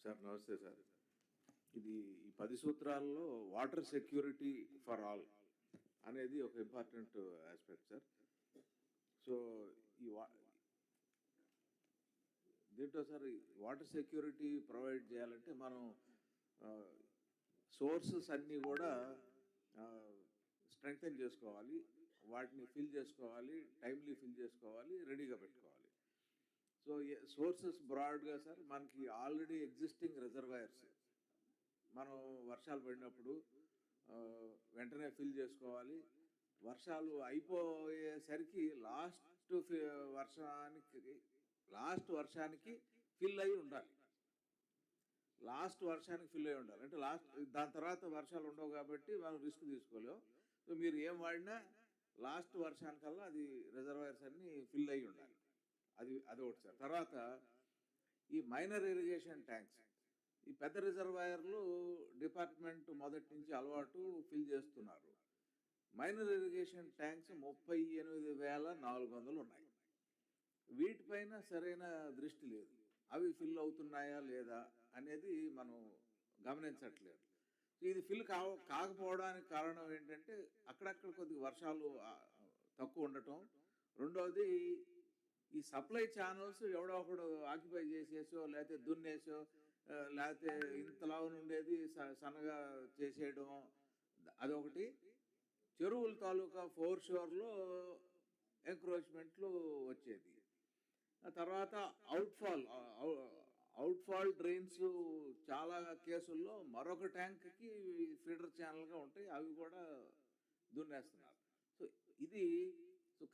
సార్ నమస్తే సార్. ఇది ఈ 10 సూత్రాల్లో వాటర్ సెక్యూరిటీ ఫర్ ఆల్ అనేది ఒక ఇంపార్టెంట్ ఆస్పెక్ట్ సార్. సో ఈ దీంట్లో సార్ వాటర్ సెక్యూరిటీ ప్రొవైడ్ చేయాలంటే మనం సోర్సెస్ అన్నీ కూడా స్ట్రెంగ్తెన్ చేసుకోవాలి, వాటిని ఫిల్ చేసుకోవాలి, టైమ్లీ ఫిల్ చేసుకోవాలి, రెడీగా పెట్టుకోవాలి. సో సోర్సెస్ బ్రాడ్గా సార్ మనకి ఆల్రెడీ ఎగ్జిస్టింగ్ రిజర్వాయర్స్ మనం వర్షాలు పడినప్పుడు వెంటనే ఫిల్ చేసుకోవాలి. వర్షాలు అయిపోయేసరికి లాస్ట్ వర్షానికి ఫిల్ అయి ఉండాలి. అంటే దాని తర్వాత వర్షాలు ఉండవు కాబట్టి మనం రిస్క్ తీసుకోలేము. సో మీరు ఏం వాడినా లాస్ట్ వర్షానికల్లా అది రిజర్వాయర్స్ అన్నీ ఫిల్ అయి ఉండాలి. అది ఒకటి సార్. తర్వాత ఈ మైనర్ ఇరిగేషన్ ట్యాంక్స్, ఈ పెద్ద రిజర్వాయర్లు డిపార్ట్మెంట్ మొదటి నుంచి అలవాటు ఫిల్ చేస్తున్నారు. మైనర్ ఇరిగేషన్ ట్యాంక్స్ 38,400 ఉన్నాయి. వీటిపైన సరైన దృష్టి లేదు. అవి ఫిల్ అవుతున్నాయా లేదా అనేది మనం గమనించట్లేదు. ఇది ఫిల్ కాకపోవడానికి కారణం ఏంటంటే అక్కడక్కడ కొద్దిగా వర్షాలు తక్కువ ఉండటం. రెండవది ఈ సప్లై ఛానల్స్ ఎవడో ఒకడు ఆక్యుపై చేసేసో లేకపోతే దున్నేసో లేకపోతే ఇంతలా ఉండేది సన్నగా చేసేయడం, అదొకటి. చెరువుల తాలూకా ఫోర్ షోర్లో ఎంక్రోచ్మెంట్లు వచ్చేది. తర్వాత అవుట్ఫాల్ డ్రైన్స్ చాలా కేసుల్లో మరొక ట్యాంక్కి ఫీడర్ ఛానల్గా ఉంటాయి, అవి కూడా దున్నేస్తున్నారు. సో ఇది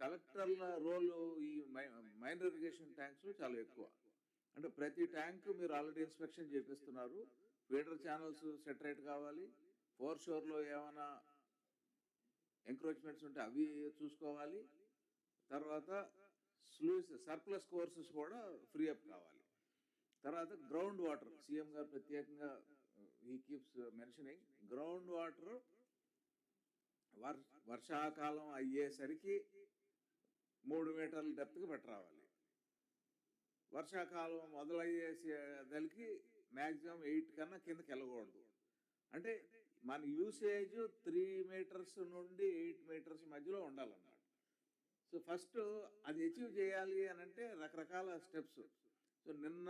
కలెక్టర్ల రోలు ఈ మైనర్ ఇరిగేషన్ ట్యాంక్స్లో చాలా ఎక్కువ. అంటే ప్రతి ట్యాంక్ మీరు ఆల్రెడీ ఇన్స్పెక్షన్ చేపిస్తున్నారు, ఫీడర్ ఛానల్స్ సెటరేట్ కావాలి, ఫోర్ షోర్లో ఏమైనా ఎంక్రోచ్మెంట్స్ ఉంటే అవి చూసుకోవాలి. తర్వాత సర్ప్లస్ కోర్సెస్ కూడా ఫ్రీ అప్ కావాలి. తర్వాత గ్రౌండ్ వాటర్, సీఎం గారు ప్రత్యేకంగా he keeps mentioning ground water వర్షాకాలం అయ్యేసరికి 3 మీటర్ల డెప్త్కి పెట్టరావాలి. వర్షాకాలం మొదలయ్యేసరికి మ్యాక్సిమం 8 కన్నా కిందకి వెళ్ళకూడదు. అంటే మన యూసేజ్ 3 మీటర్స్ నుండి 8 మీటర్స్ మధ్యలో ఉండాలన్నమాట. సో ఫస్ట్ అది అచీవ్ చేయాలి అని అంటే రకరకాల స్టెప్స్. సో నిన్న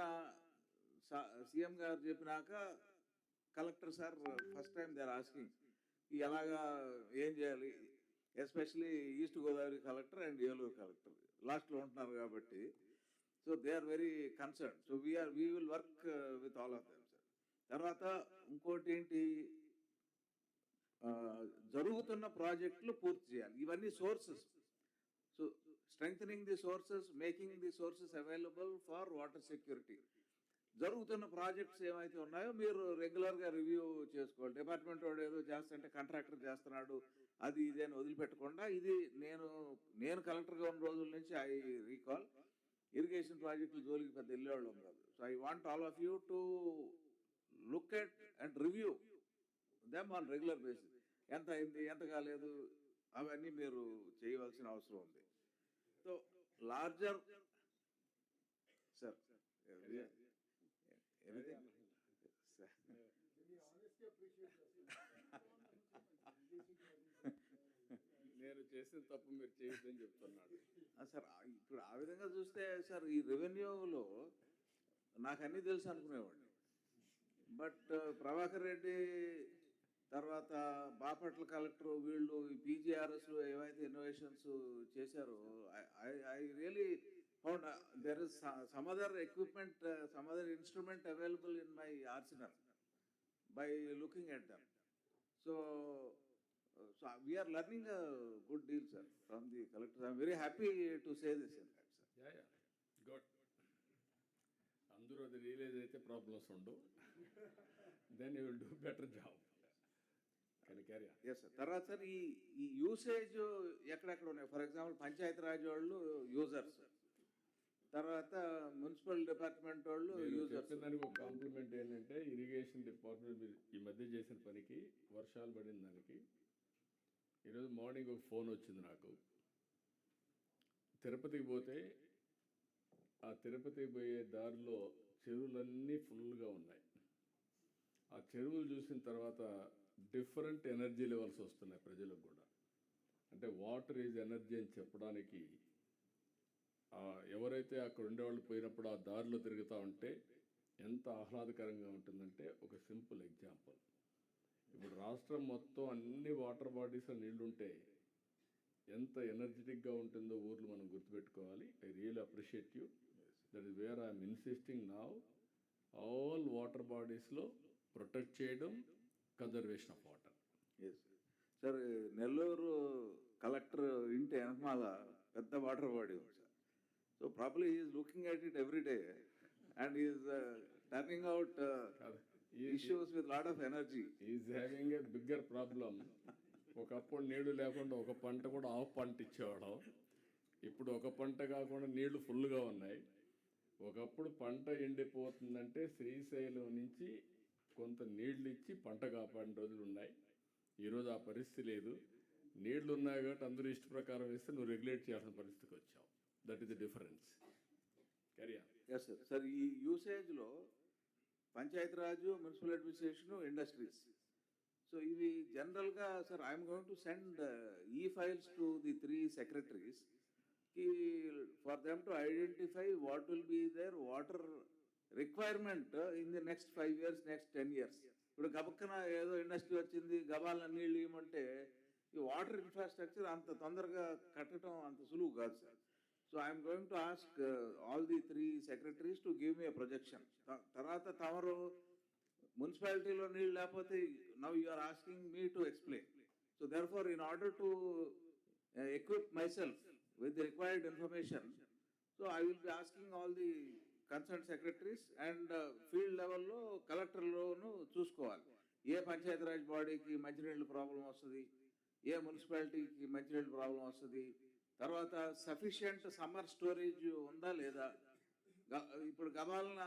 సీఎం గారు చెప్పినాక collector sir first time they are asking ఎలాగా ఏం చేయాలి, especially east Godavari collector and Eluru collector లాస్ట్లో ఉంటున్నారు కాబట్టి. So they are very concern. So we will work with all of them sir. తర్వాత ఇంకోటి ఏంటి, జరుగుతున్న ప్రాజెక్టులు పూర్తి చేయాలి. ఇవన్నీ sources. So strengthening the sources, making the sources available for water security. జరుగుతున్న ప్రాజెక్ట్స్ ఏమైతే ఉన్నాయో మీరు రెగ్యులర్గా రివ్యూ చేసుకోవాలి. డిపార్ట్మెంట్ వాడు ఏదో చేస్తుంటే కాంట్రాక్టర్ చేస్తున్నాడు అది ఇది అని వదిలిపెట్టకుండా, ఇది నేను కలెక్టర్గా ఉన్న రోజుల నుంచి ఐ రీకాల్ ఇరిగేషన్ ప్రాజెక్టులు జోలికి పెద్ద వెళ్ళేవాళ్ళం కాదు. So I want all of you to look at and review them on regular basis. ఎంత అయింది, ఎంత కాలేదు, అవన్నీ మీరు చేయవలసిన అవసరం ఉంది. సో లార్జర్ సార్ ఎవ్రీథింగ్ నేను చేసిన తప్పు మీరు చేయొద్దని చెప్తున్నాడు. సార్ ఇప్పుడు ఆ విధంగా చూస్తే సార్ ఈ రెవెన్యూలో నాకు అన్నీ తెలుసు అనుకునేవాడిని. బట్ ప్రభాకర్ రెడ్డి తర్వాత బాపట్ల కలెక్టర్ వీళ్ళు ఈ పీజీఆర్ఎస్లో ఏవైతే ఇన్నోవేషన్స్ చేశారో I really found there is some other equipment, some other instrument available in my Arsenal by looking at them. So we are learning a good deal, sir, from the collectors. I am very happy to say this, in fact, sir. Yeah, good. అందరూ అది realise అయితే problems ఉండవు. Then you will do better job. Carry on. Yes sir. తర్వాత sir ఈ usage ఎక్కడెక్కడ ఉన్నాయి? For example Panchayati Raj వాళ్ళు users, తర్వాత మున్సిపల్ డిపార్ట్మెంట్ వాళ్ళు యూజర్స్. దానికి ఒక కాంప్లిమెంట్ ఏంటంటే ఇరిగేషన్ డిపార్ట్మెంట్ ఈ మధ్య చేసిన పనికి, వర్షాలు పడిన దానికి ఈరోజు మార్నింగ్ ఒక ఫోన్ వచ్చింది నాకు. తిరుపతికి పోతే ఆ తిరుపతికి పోయే దారిలో చెరువులన్నీ ఫుల్గా ఉన్నాయి. ఆ చెరువులు చూసిన తర్వాత డిఫరెంట్ ఎనర్జీ లెవెల్స్ వస్తున్నాయి ప్రజలకు కూడా. అంటే వాటర్ ఈజ్ ఎనర్జీ అని చెప్పడానికి ఎవరైతే అక్కడ ఉండేవాళ్ళు పోయినప్పుడు ఆ దారిలో తిరుగుతూ ఉంటే ఎంత ఆహ్లాదకరంగా ఉంటుందంటే, ఒక సింపుల్ ఎగ్జాంపుల్. ఇప్పుడు రాష్ట్రం మొత్తం అన్ని వాటర్ బాడీస్లో నీళ్లుంటే ఎంత ఎనర్జెటిక్గా ఉంటుందో ఊర్లు మనం గుర్తుపెట్టుకోవాలి. I really appreciate you. That is where I'm insisting now. All water బాడీస్లో ప్రొటెక్ట్ చేయడం, conservation of water. Sir Nellore collector ఇంటి వెనకమాల పెద్ద వాటర్ బాడీ ఉంది sir. So probably he is looking at it every day and he is turning out issues with lot of energy. He is having a bigger problem. ఒకప్పుడు నీళ్లు లేకుండా ఒక పంట కూడా ఆఫ్ పంట ఇచ్చేవాడు. ఇప్పుడు ఒక పంట కాకుండా నీళ్లు ఫుల్గా ఉన్నాయి. ఒకప్పుడు పంట ఎండిపోతుందంటే శ్రీశైలం నుంచి కొంత నీళ్లు ఇచ్చి పంట కాపాడిన రోజులు ఉన్నాయి. ఈరోజు ఆ పరిస్థితి లేదు. నీళ్లు ఉన్నాయి కాబట్టి అందరూ ఇష్ట ప్రకారం వేస్తే నువ్వు రెగ్యులేట్ చేయాల్సిన పరిస్థితికి వచ్చావు. That is the difference. Carry on. Yes sir. Sir ఈ యూసేజ్లో Panchayati Raj, municipal administration, industries, so ఇవి జనరల్గా sir I'm going to send files to the 3 secretaries for them to identify what will be their water requirement in the next 5 years, next 10 years. ఇప్పుడు గబక్కన ఏదో industry వచ్చింది, గబాల నీళ్ళు ఇవ్వమంటే ఈ వాటర్ ఇన్ఫ్రాస్ట్రక్చర్ అంత తొందరగా కట్టడం అంత సులువు కాదు sir. So I am going to ask all the 3 secretaries to give me a projection. తర్వాత తమరు మున్సిపాలిటీలో నీళ్ళు లేకపోతే now you are asking me to explain. So therefore in order to equip myself with the required information, so I will be asking all the concerned secretaries and field level లో కలెక్టర్లోను చూసుకోవాలి. ఏ పంచాయతీరాజ్ బాడీకి మంచినీళ్ళు problem వస్తుంది, ఏ మున్సిపాలిటీకి మంచినీళ్ళు problem వస్తుంది, తర్వాత sufficient summer storage ఉందా లేదా. ఇప్పుడు గబాలన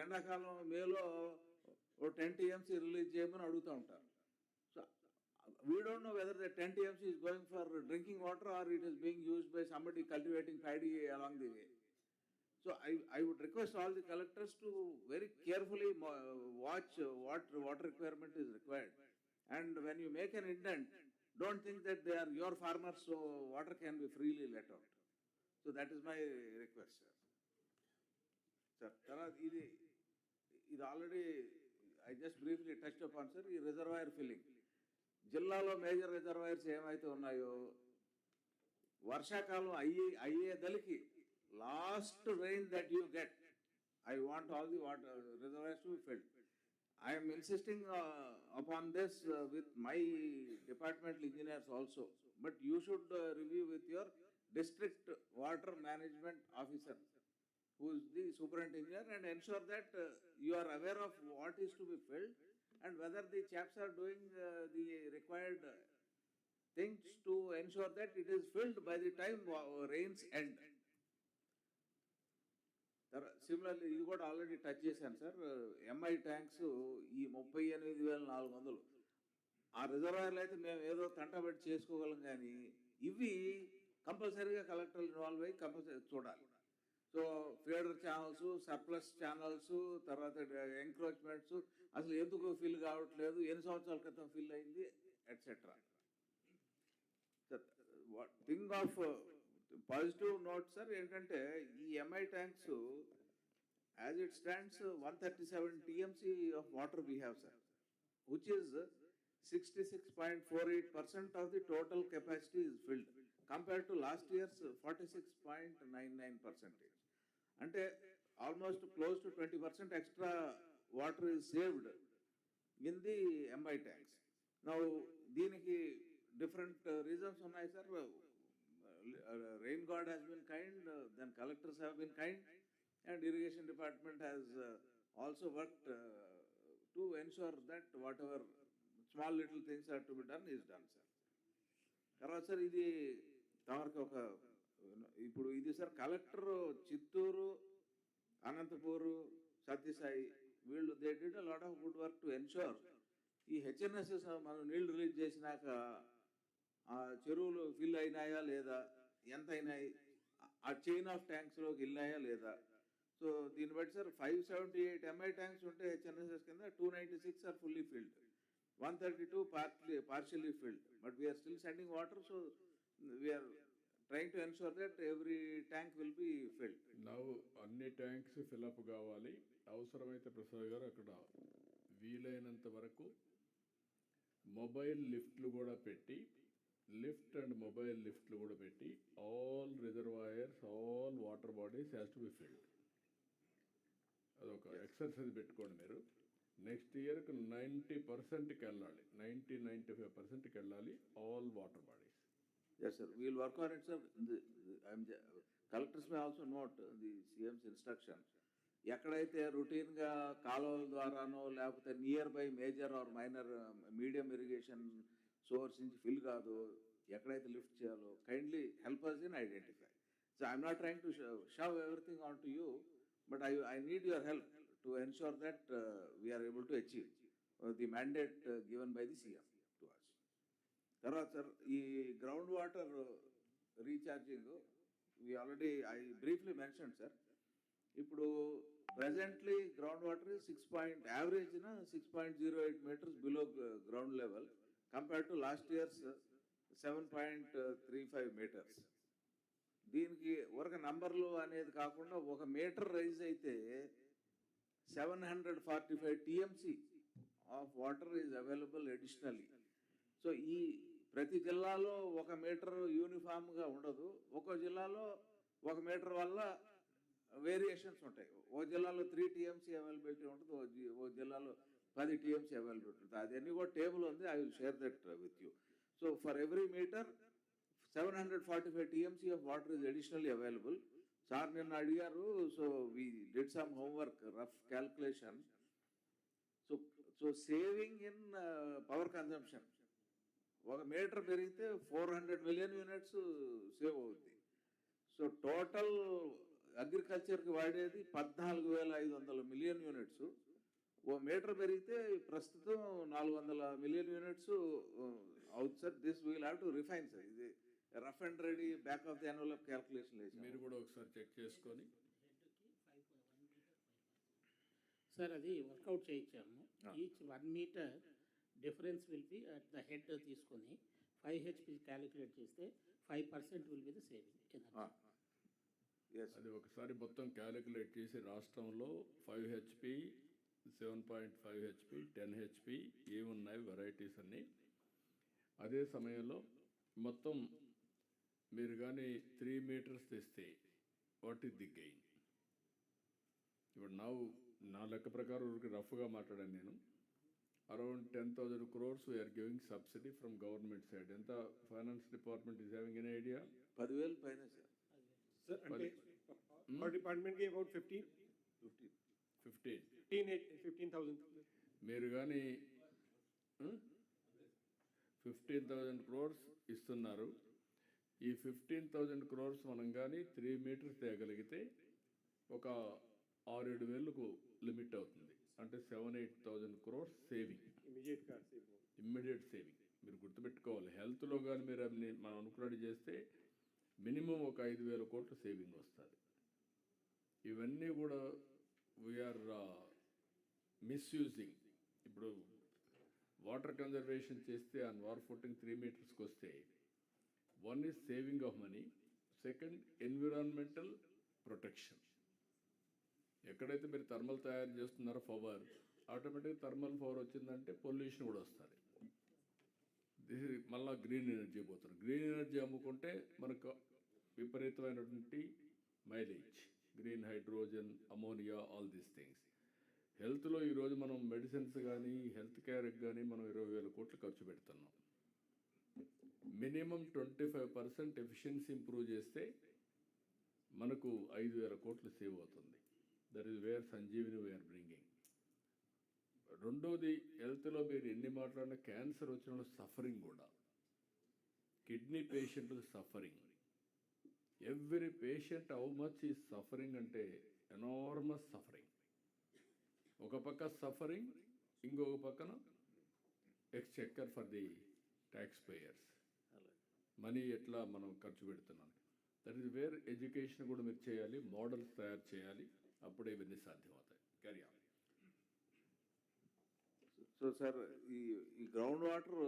ఎండాకాలం మేలో 10 TMC రిలీజ్ చేయమని అడుగుతూ ఉంటారు. So we don't know whether the 10 TMC is going for drinking water or it is being used by somebody cultivating paddy along the way. So I would request all the collectors to very carefully watch what water requirement is required. And when you make an indent, don't think that they are your farmers, so water can be freely let out. So that is my request, sir. Sir, tarvata ఇది already I just briefly touched upon, sir, ఈ reservoir filling. జిల్లాలో major reservoirs ఏమైతే ఉన్నాయో వర్షాకాలం అయ్యేదలికి last rain that you get, I want all the water reservoirs to be filled. I am insisting upon this with my departmental engineers also. But you should review with your district water management officer, who is the superintendent engineer, and ensure that you are aware of what is to be filled and whether the chaps are doing the required things to ensure that it is filled by the time rains end. Similarly ఇది కూడా already touch చేశాను sir. MI tanks ఈ 38,400 ఆ రిజర్వాయర్లు అయితే మేము ఏదో తంటబెట్టి చేసుకోగలం, కానీ ఇవి కంపల్సరీగా కలెక్టర్ ఇన్వాల్వ్ అయ్యి కంపల్సరీ చూడాలి. So feeder channels, surplus channels, తర్వాత ఎంక్రోచ్మెంట్స్ అసలు ఎందుకు ఫిల్ కావట్లేదు, ఎన్ని సంవత్సరాల క్రితం ఫిల్ అయింది, etcetera. Thing of positive note sir ఏంటంటే ఈ MI tanks as it stands 137 TMC of water we have sir, which is 66.48% of the total capacity is filled compared to last year's 46.99%. అంటే almost close to 20% extra water is saved in the MI tanks. Now దీనికి different reasons ఉన్నాయి sir. Rain god has been kind, then collectors have been kind, and irrigation department has also worked to ensure that whatever small little things are to be done is done, sir. తర్వాత sir ఇది తమరికి ఒక ఇప్పుడు ఇది sir collector Chittoor, Anantapur, Sathya Sai వీళ్ళు they did a lot of good work to ensure ఈ HNSS మనం నీళ్లు రిలీజ్ చేసినాక ఆ చెరువులు ఫిల్ అయినాయా లేదా, ఎంత అయినాయి, ఆ చైన్ ఆఫ్ ట్యాంక్స్లోకి వెళ్ళాయా లేదా. సో దీన్ని బట్టి సార్ 578 ఎంఐ ట్యాంక్స్ ఉంటే హెచ్ఎన్ఎస్ఎస్ కింద 296 are fully filled, 132 partially filled, but we are still sending water, so we are trying to ensure that every tank will be filled. Now అన్ని tanks fill up కావాలి. అవసరమైతే ప్రసాద్ గారు అక్కడ వీలైనంత వరకు మొబైల్ లిఫ్ట్లు కూడా పెట్టి, లిఫ్ట్ అండ్ మొబైల్ లిఫ్ట్లు కూడా పెట్టి all reservoirs, all water bodies has to be filled. అదొక ఎక్సర్సైజ్ పెట్టుకోండి మీరు. నెక్స్ట్ ఇయర్కి 90%కి వెళ్ళాలి, 90-95%కి వెళ్ళాలి all water bodies. Yes sir, we will work on it sir. Collectors may also note the CM's instruction. ఎక్కడైతే రొటీన్గా కాలువల ద్వారానో లేకపోతే near by major or minor medium irrigation source నుంచి ఫిల్ కాదు, ఎక్కడైతే లిఫ్ట్ చేయాలో kindly help us in identify. So I'm not trying to shove everything onto you, but I need your help to ensure that we are able to achieve the mandate given by the CM to us. తర్వాత sir ఈ ground water recharging I briefly mentioned sir. ఇప్పుడు presently ground water is average 6.08 meters below ground level compared to last year's 7.35 meters. దీనికి ఒక నంబర్లు అనేది కాకుండా ఒక metre rise అయితే 745 TMC of water is available additionally. So ఈ ప్రతి జిల్లాలో ఒక మీటర్ యూనిఫామ్గా ఉండదు, ఒక్కో జిల్లాలో ఒక మీటర్ వల్ల వేరియేషన్స్ ఉంటాయి. ఓ జిల్లాలో 3 టీఎంసీ అవైలబిలిటీ ఉంటుంది, ఓ జిల్లాలో 10 టీఎంసీ అవైలబిలిటీ ఉంటుంది. అదన్నీ కూడా టేబుల్ ఉంది, I will share that with you. So for every metre 745 TMC of water is additionally available. Sir నిన్న అడిగారు, so we did some homework, rough calculation. So saving in power consumption ఒక metre పెరిగితే 400 million units save అవుతుంది. So total అగ్రికల్చర్కి వాడేది 14,500 million units. ఓ metre పెరిగితే ప్రస్తుతం 400 మిలియన్ యూనిట్స్ అవుతుంది sir. This we'll have to refine sir. ఇది rough and ready back of the envelope calculation వేసి మీరు కూడా ఒకసారి చెక్ చేసుకొని సార్ అది వర్కౌట్ చేయించాము. Each 1 metre difference will be at the head తీసుకొని 5 HP క్యాలిక్యులేట్ చేస్తే 5% విల్ బి ద సేవింగ్. అది ఒకసారి మొత్తం క్యాలిక్యులేట్ చేసి రాష్ట్రంలో 5 HP, 7.5 HP, 10 HP ఏమున్నాయి వెరైటీస్ అన్నీ. అదే సమయంలో మొత్తం మీరు కానీ 3 మీటర్స్ తెస్తే వాట్ ఈస్ ది గెయిన్? ఇప్పుడు నా లెక్క ప్రకారం రఫ్గా మాట్లాడాను నేను. Around 10,000 crores we are giving subsidy from government side. ఎంత finance department is having an idea? 10,000 పైన సార్. సార్ అంటే our department కి about 15,000. మీరు కానీ 15,000 crores ఇస్తున్నారు. ఈ 15,000 crores మనం కానీ 3 మీటర్స్ తేగలిగితే ఒక 6-7 వేలకు లిమిట్ అవుతుంది. అంటే 7-8,000 crores సేవింగ్, ఇమ్మీడియట్ సేవింగ్. మీరు గుర్తుపెట్టుకోవాలి, హెల్త్లో కానీ మీరు మనం అనుకున్నట్టు చేస్తే మినిమం ఒక 5,000 కోట్లు సేవింగ్ వస్తుంది. ఇవన్నీ కూడా వీఆర్ మిస్యూజింగ్. ఇప్పుడు వాటర్ కన్జర్వేషన్ చేస్తే ఆన్ వార్ ఫుటింగ్ 3 మీటర్స్కి వస్తే, 1 is saving of money, second environmental protection. ఎక్కడైతే మీరు థర్మల్ తయారు చేస్తున్నారో పవర్, ఆటోమేటిక్గా థర్మల్ పవర్ వచ్చిందంటే పొల్యూషన్ కూడా వస్తుంది. మళ్ళీ గ్రీన్ ఎనర్జీ పోతుంది. గ్రీన్ ఎనర్జీ అమ్ముకుంటే మనకు విపరీతమైనటువంటి mileage, green hydrogen, ammonia, all these things. హెల్త్లో ఈరోజు మనం మెడిసిన్స్ కానీ హెల్త్ కేర్కి కానీ మనం 20,000 కోట్లు ఖర్చు పెడుతున్నాం. మినిమం 25% ఎఫిషియన్సీ ఇంప్రూవ్ చేస్తే మనకు 5,000 కోట్లు సేవ్ అవుతుంది. That is where Sanjeevini we're bringing. రెండోది, హెల్త్లో మీరు ఎన్ని మాట్లాడినా క్యాన్సర్ వచ్చిన సఫరింగ్ కూడా, కిడ్నీ పేషెంట్లు suffering, every patient how much is suffering అంటే ఎనార్మస్ సఫరింగ్. ఒక పక్క సఫరింగ్, ఇంకొక పక్కన exchequer for the tax payers. Money ఎట్లా మనం ఖర్చు పెడుతున్నాం. దట్ ఈస్ వేర్ ఎడ్యుకేషన్ కూడా మీరు చేయాలి, మోడల్స్ తయారు చేయాలి, అప్పుడే ఇవన్నీ సాధ్యమవుతాయి. Carry on. సో సార్, ఈ ground water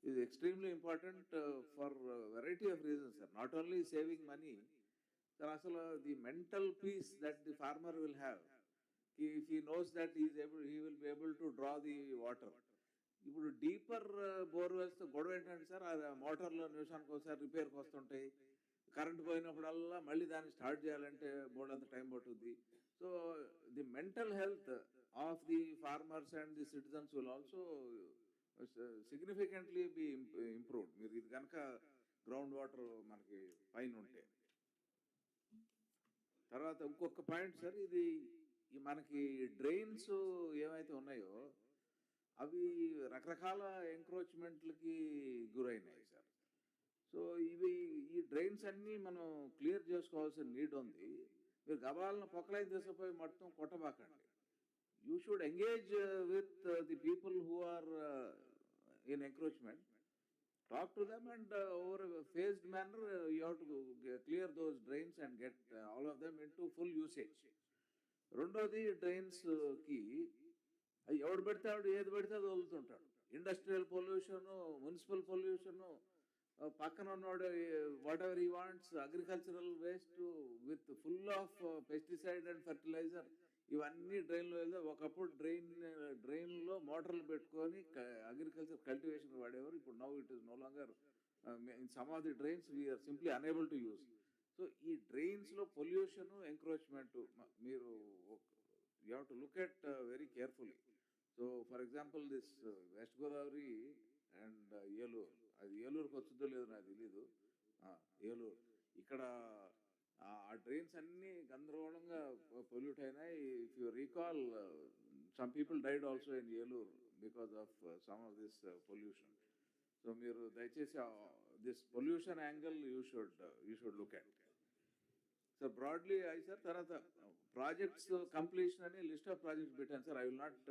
is extremely important for variety of reasons, sir. Not only saving money, sir, also the mental peace that the farmer will have. If he knows that he will be able to draw the water. ఇప్పుడు deeper borewells గొడవ ఏంటంటే sir, ఆ మోటార్లో నిమిషానికి ఒకసారి రిపేర్కి వస్తుంటాయి. Current పోయినప్పుడల్లా మళ్ళీ దాన్ని start చేయాలంటే బోర్డంత టైం పట్టుద్ది. So the mental health of the farmers and the citizens will also significantly be improved. మీరు ఇది కనుక గ్రౌండ్ వాటర్ మనకి పైన ఉంటే. తర్వాత ఇంకొక పాయింట్ సార్, ఇది మనకి డ్రైన్స్ ఏమైతే ఉన్నాయో అవి రకరకాల ఎంక్రోచ్మెంట్లకి గురైనాయి సార్. సో ఈ డ్రైన్స్ అన్నీ మనం క్లియర్ చేసుకోవాల్సిన నీడ్ ఉంది. మీరు గబాలను పొక్కలైన తీసుకుపోయి మొత్తం కొట్టబాకండి. You should engage with the people who are in encroachment. Talk to them and over a phased manner you have to clear those drains and get all of them into full usage. రెండోది, డ్రైన్స్కి ఎవడు పెడితే ఆవిడ ఏది పెడితే అది వదులుతుంటాడు. Industrial pollution, municipal pollution, పక్కన ఉన్నవాడు whatever he wants, agricultural waste with full of pesticide and fertiliser, ఇవన్నీ డ్రైన్లో వెళ్తే. ఒకప్పుడు డ్రైన్లో మోటార్లు పెట్టుకొని అగ్రికల్చర్ కల్టివేషన్ వాడేవారు. ఇప్పుడు now it is no longer in some of the drains we're simply unable to use. So ఈ డ్రైన్స్లో పొల్యూషను, ఎంక్రోచ్మెంట్ మీరు you have to look at very carefully. So for example this west Godavari and Eluru, అది ఏలూరుకి వచ్చిందో లేదో నాకు తెలీదు. ఏలూరు ఇక్కడ ఆ డ్రైన్స్ అన్నీ గందరగోళంగా పొల్యూట్ అయినాయి. If you recall, some people died also in Eluru because of some of this pollution. So మీరు దయచేసి this pollution angle you should look at. So broadly sir, తర్వాత ప్రాజెక్ట్స్ కంప్లీషన్ అని లిస్ట్ ఆఫ్ ప్రాజెక్ట్స్ పెట్టాను sir. I will not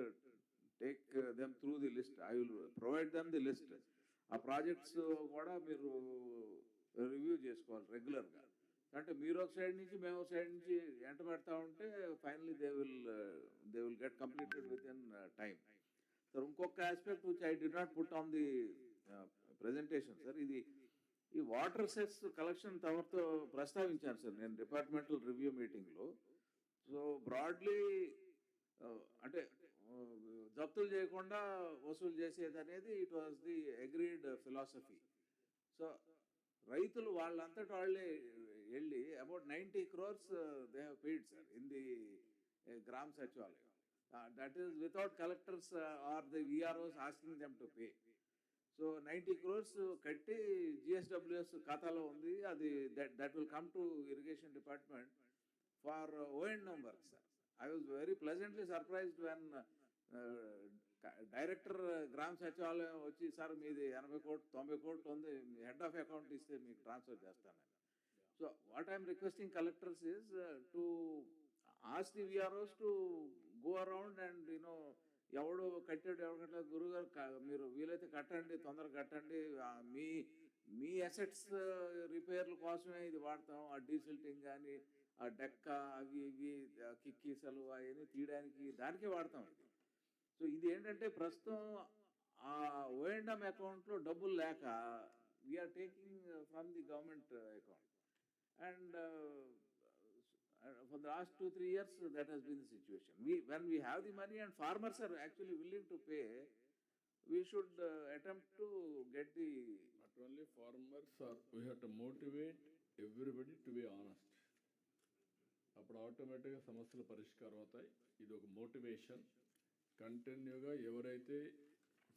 take them through the list, I will provide them the list. ఆ projects కూడా మీరు review చేసుకోవాలి రెగ్యులర్గా. అంటే మీరు ఒక సైడ్ నుంచి మేము ఒక సైడ్ నుంచి ఎంట పెడతా ఉంటే finally they will get completed within time. Sir ఇంకొక aspect which I did not put on the presentation sir, ఇది ఈ వాటర్ సెస్ కలెక్షన్ తమతో ప్రస్తావించాను సార్ నేను డిపార్ట్మెంటల్ రివ్యూ మీటింగ్లో. సో బ్రాడ్లీ అంటే జప్తులు చేయకుండా వసూలు చేసేది అనేది it was the agreed philosophy. So రైతులు వాళ్ళంతటా వాళ్ళే వెళ్ళి about 90 crores they have paid sir in the Grama Sachivalayam. That is without collectors are the VROs asking them to pay. So 90 crores కట్టి జిఎస్డబ్ల్యూఎస్ ఖాతాలో ఉంది. అది దట్ విల్ కమ్ టు irrigation department for O and M number sir. I was very pleasantly surprised when director Grama Sachivalayam వచ్చి, sir మీది 80 కోట్లు 90 కోట్లు ఉంది, హెడ్ ఆఫ్ అకౌంట్ ఇస్తే మీకు ట్రాన్స్ఫర్ చేస్తానని. So what I'm requesting collectors is to ask the VROs to go around and, ఎవడు కట్టాడు ఎవడు కట్టాడు గురుగారు మీరు వీలైతే కట్టండి, తొందరగా కట్టండి, మీ అసెట్స్ రిపేర్ల కోసమే ఇది వాడతాం, ఆ డీసిల్టింగ్ కానీ ఆ డెక్క అవి ఇవి కిక్కీసలు అవన్నీ తీయడానికి దానికే వాడతాం ఇది. సో ఇది ఏంటంటే ప్రస్తుతం ఆ ఓఎండ్ఎం అకౌంట్లో డబ్బులు లేక we're taking from the government account. And for the last 2-3 years, that has been the situation. When we have the money and farmers are actually willing to pay, we should attempt to get the... Not only farmers, we have to motivate everybody to be honest. అప్పుడు ఆటోమేటిక్గా సమస్యలు పరిష్కారం అవుతాయి. ఇది ఒక motivation. కంటిన్యూగా ఎవరైతే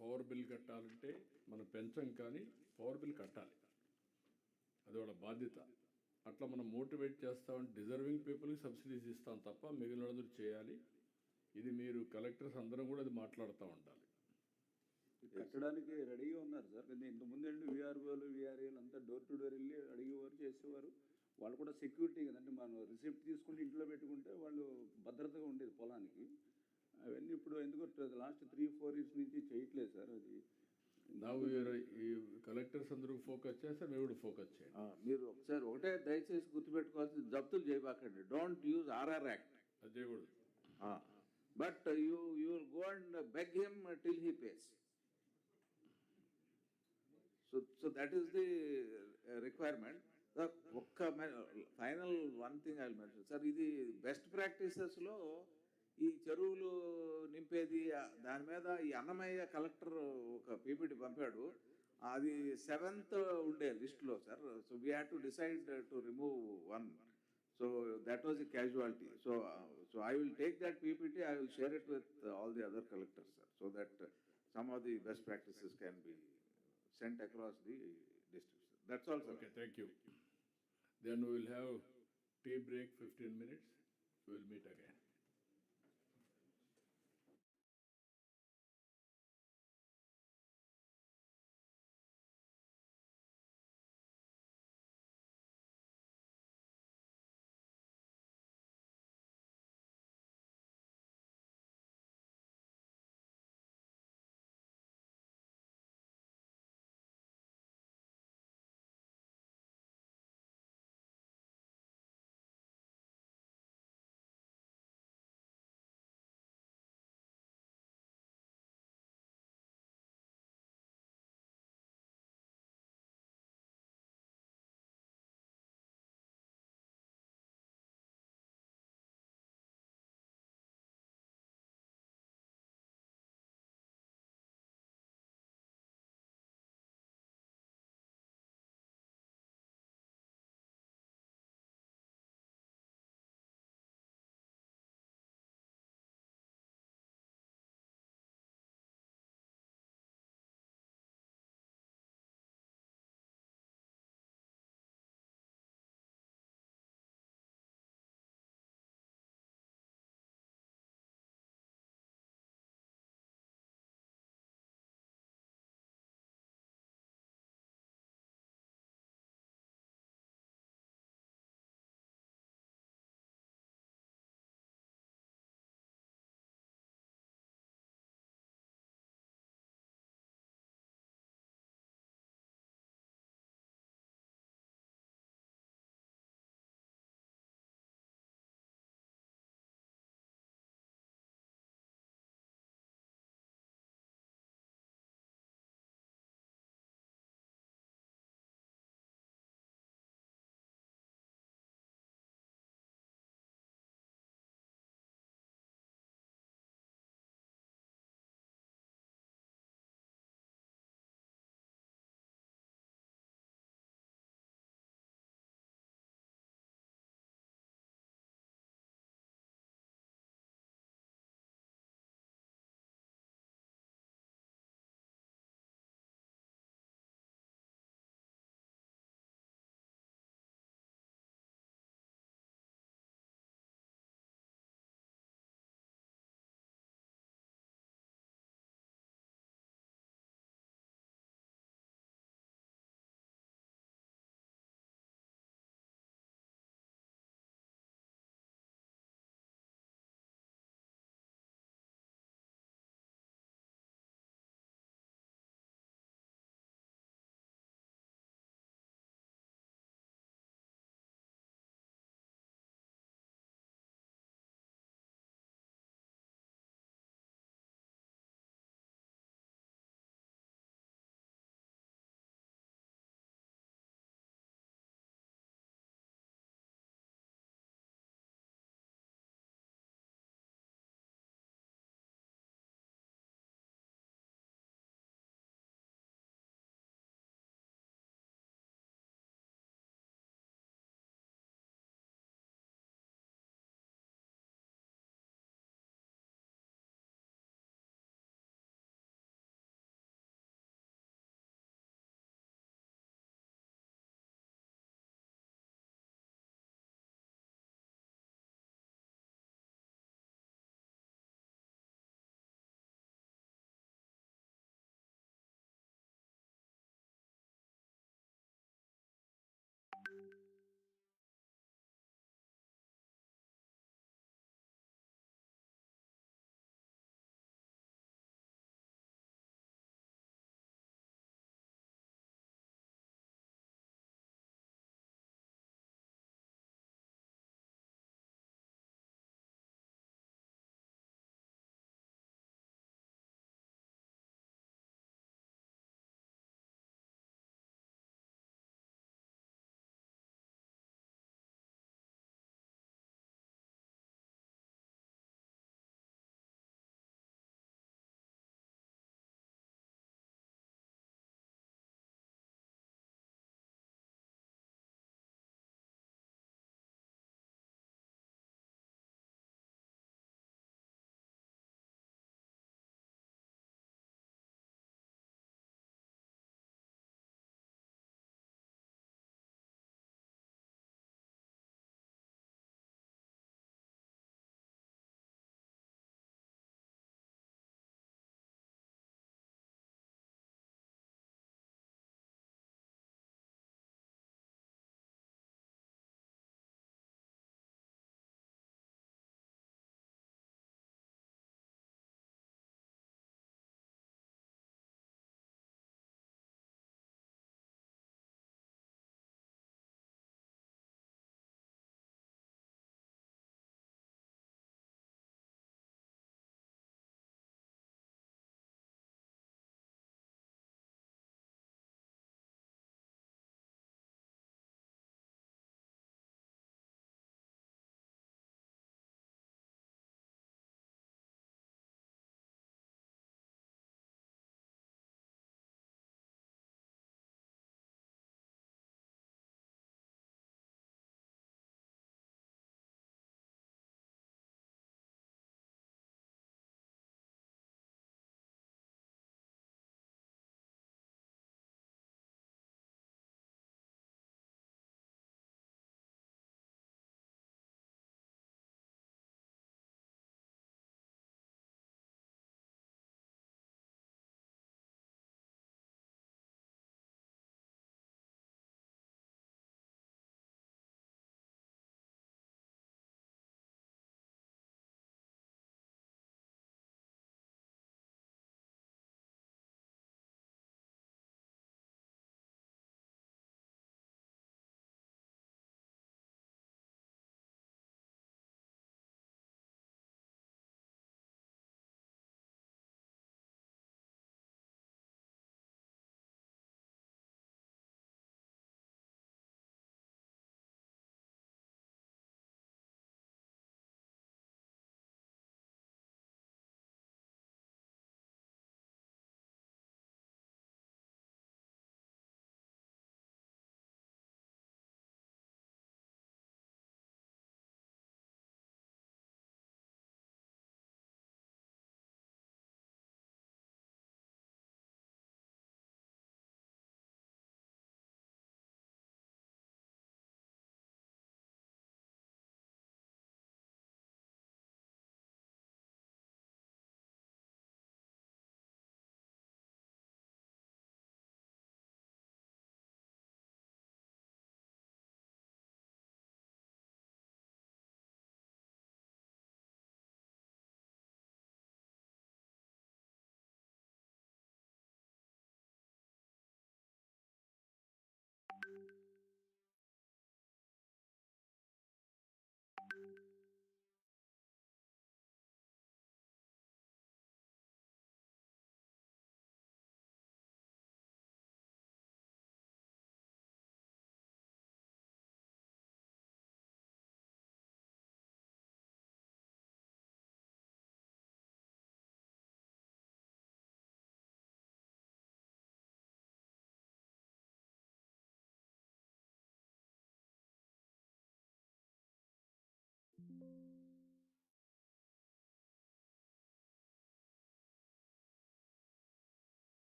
power bill కట్టాలంటే మనం పెంచం, కానీ పవర్ బిల్ కట్టాలి, అది వాళ్ళ బాధ్యత. అట్లా మనం మోటివేట్ చేస్తామంటే డిజర్వింగ్ పీపుల్కి సబ్సిడీస్ ఇస్తాం తప్ప మిగిలిన వాళ్ళందరూ చేయాలి. ఇది మీరు కలెక్టర్స్ అందరం కూడా అది మాట్లాడుతూ ఉండాలి. కట్టడానికి రెడీగా ఉన్నారు సార్. కానీ ఇంతకుముందు ఏంటి విఆర్ఓలు విఆర్ఏలు అంతా డోర్ టు డోర్ వెళ్ళి అడిగేవారు, చేసేవారు. వాళ్ళు కూడా సెక్యూరిటీ కదంటే మనం రిసిప్ట్ తీసుకుంటే ఇంట్లో పెట్టుకుంటే వాళ్ళు భద్రతగా ఉండేది పొలానికి. అవన్నీ ఇప్పుడు ఎందుకో లాస్ట్ 3-4 years నుంచి చేయట్లేదు సార్. అది ఈ కలెక్టర్స్ అందరూ ఫోకస్ చేస్తే మీరు కూడా ఫోకస్ చేయండి. మీరు ఒకసారి ఒకటే దయచేసి గుర్తుపెట్టుకోవాల్సింది, జప్తులు చేయబాకండి. డోంట్ యూజ్ RR యాక్ట్, అది చేయకూడదు. But you will go and beg him till he pays. So that is the requirement. ఒక్క final one thing I will mention sir, ఇది బెస్ట్ ప్రాక్టీసెస్లో ఈ చెరువులు నింపేది దాని మీద ఈ అన్నమయ్య కలెక్టర్ ఒక పీపీటీ పంపాడు. అది 7th ఉండే లిస్టులో sir. So we had to decide to remove 1. So that was a casualty. So I will take that PPT, I will share it with all the other collectors sir, so that some of the best practices can be sent across the districts. That's all, sir. Okay, thank you. Then we will have tea break 15 minutes. We will meet again.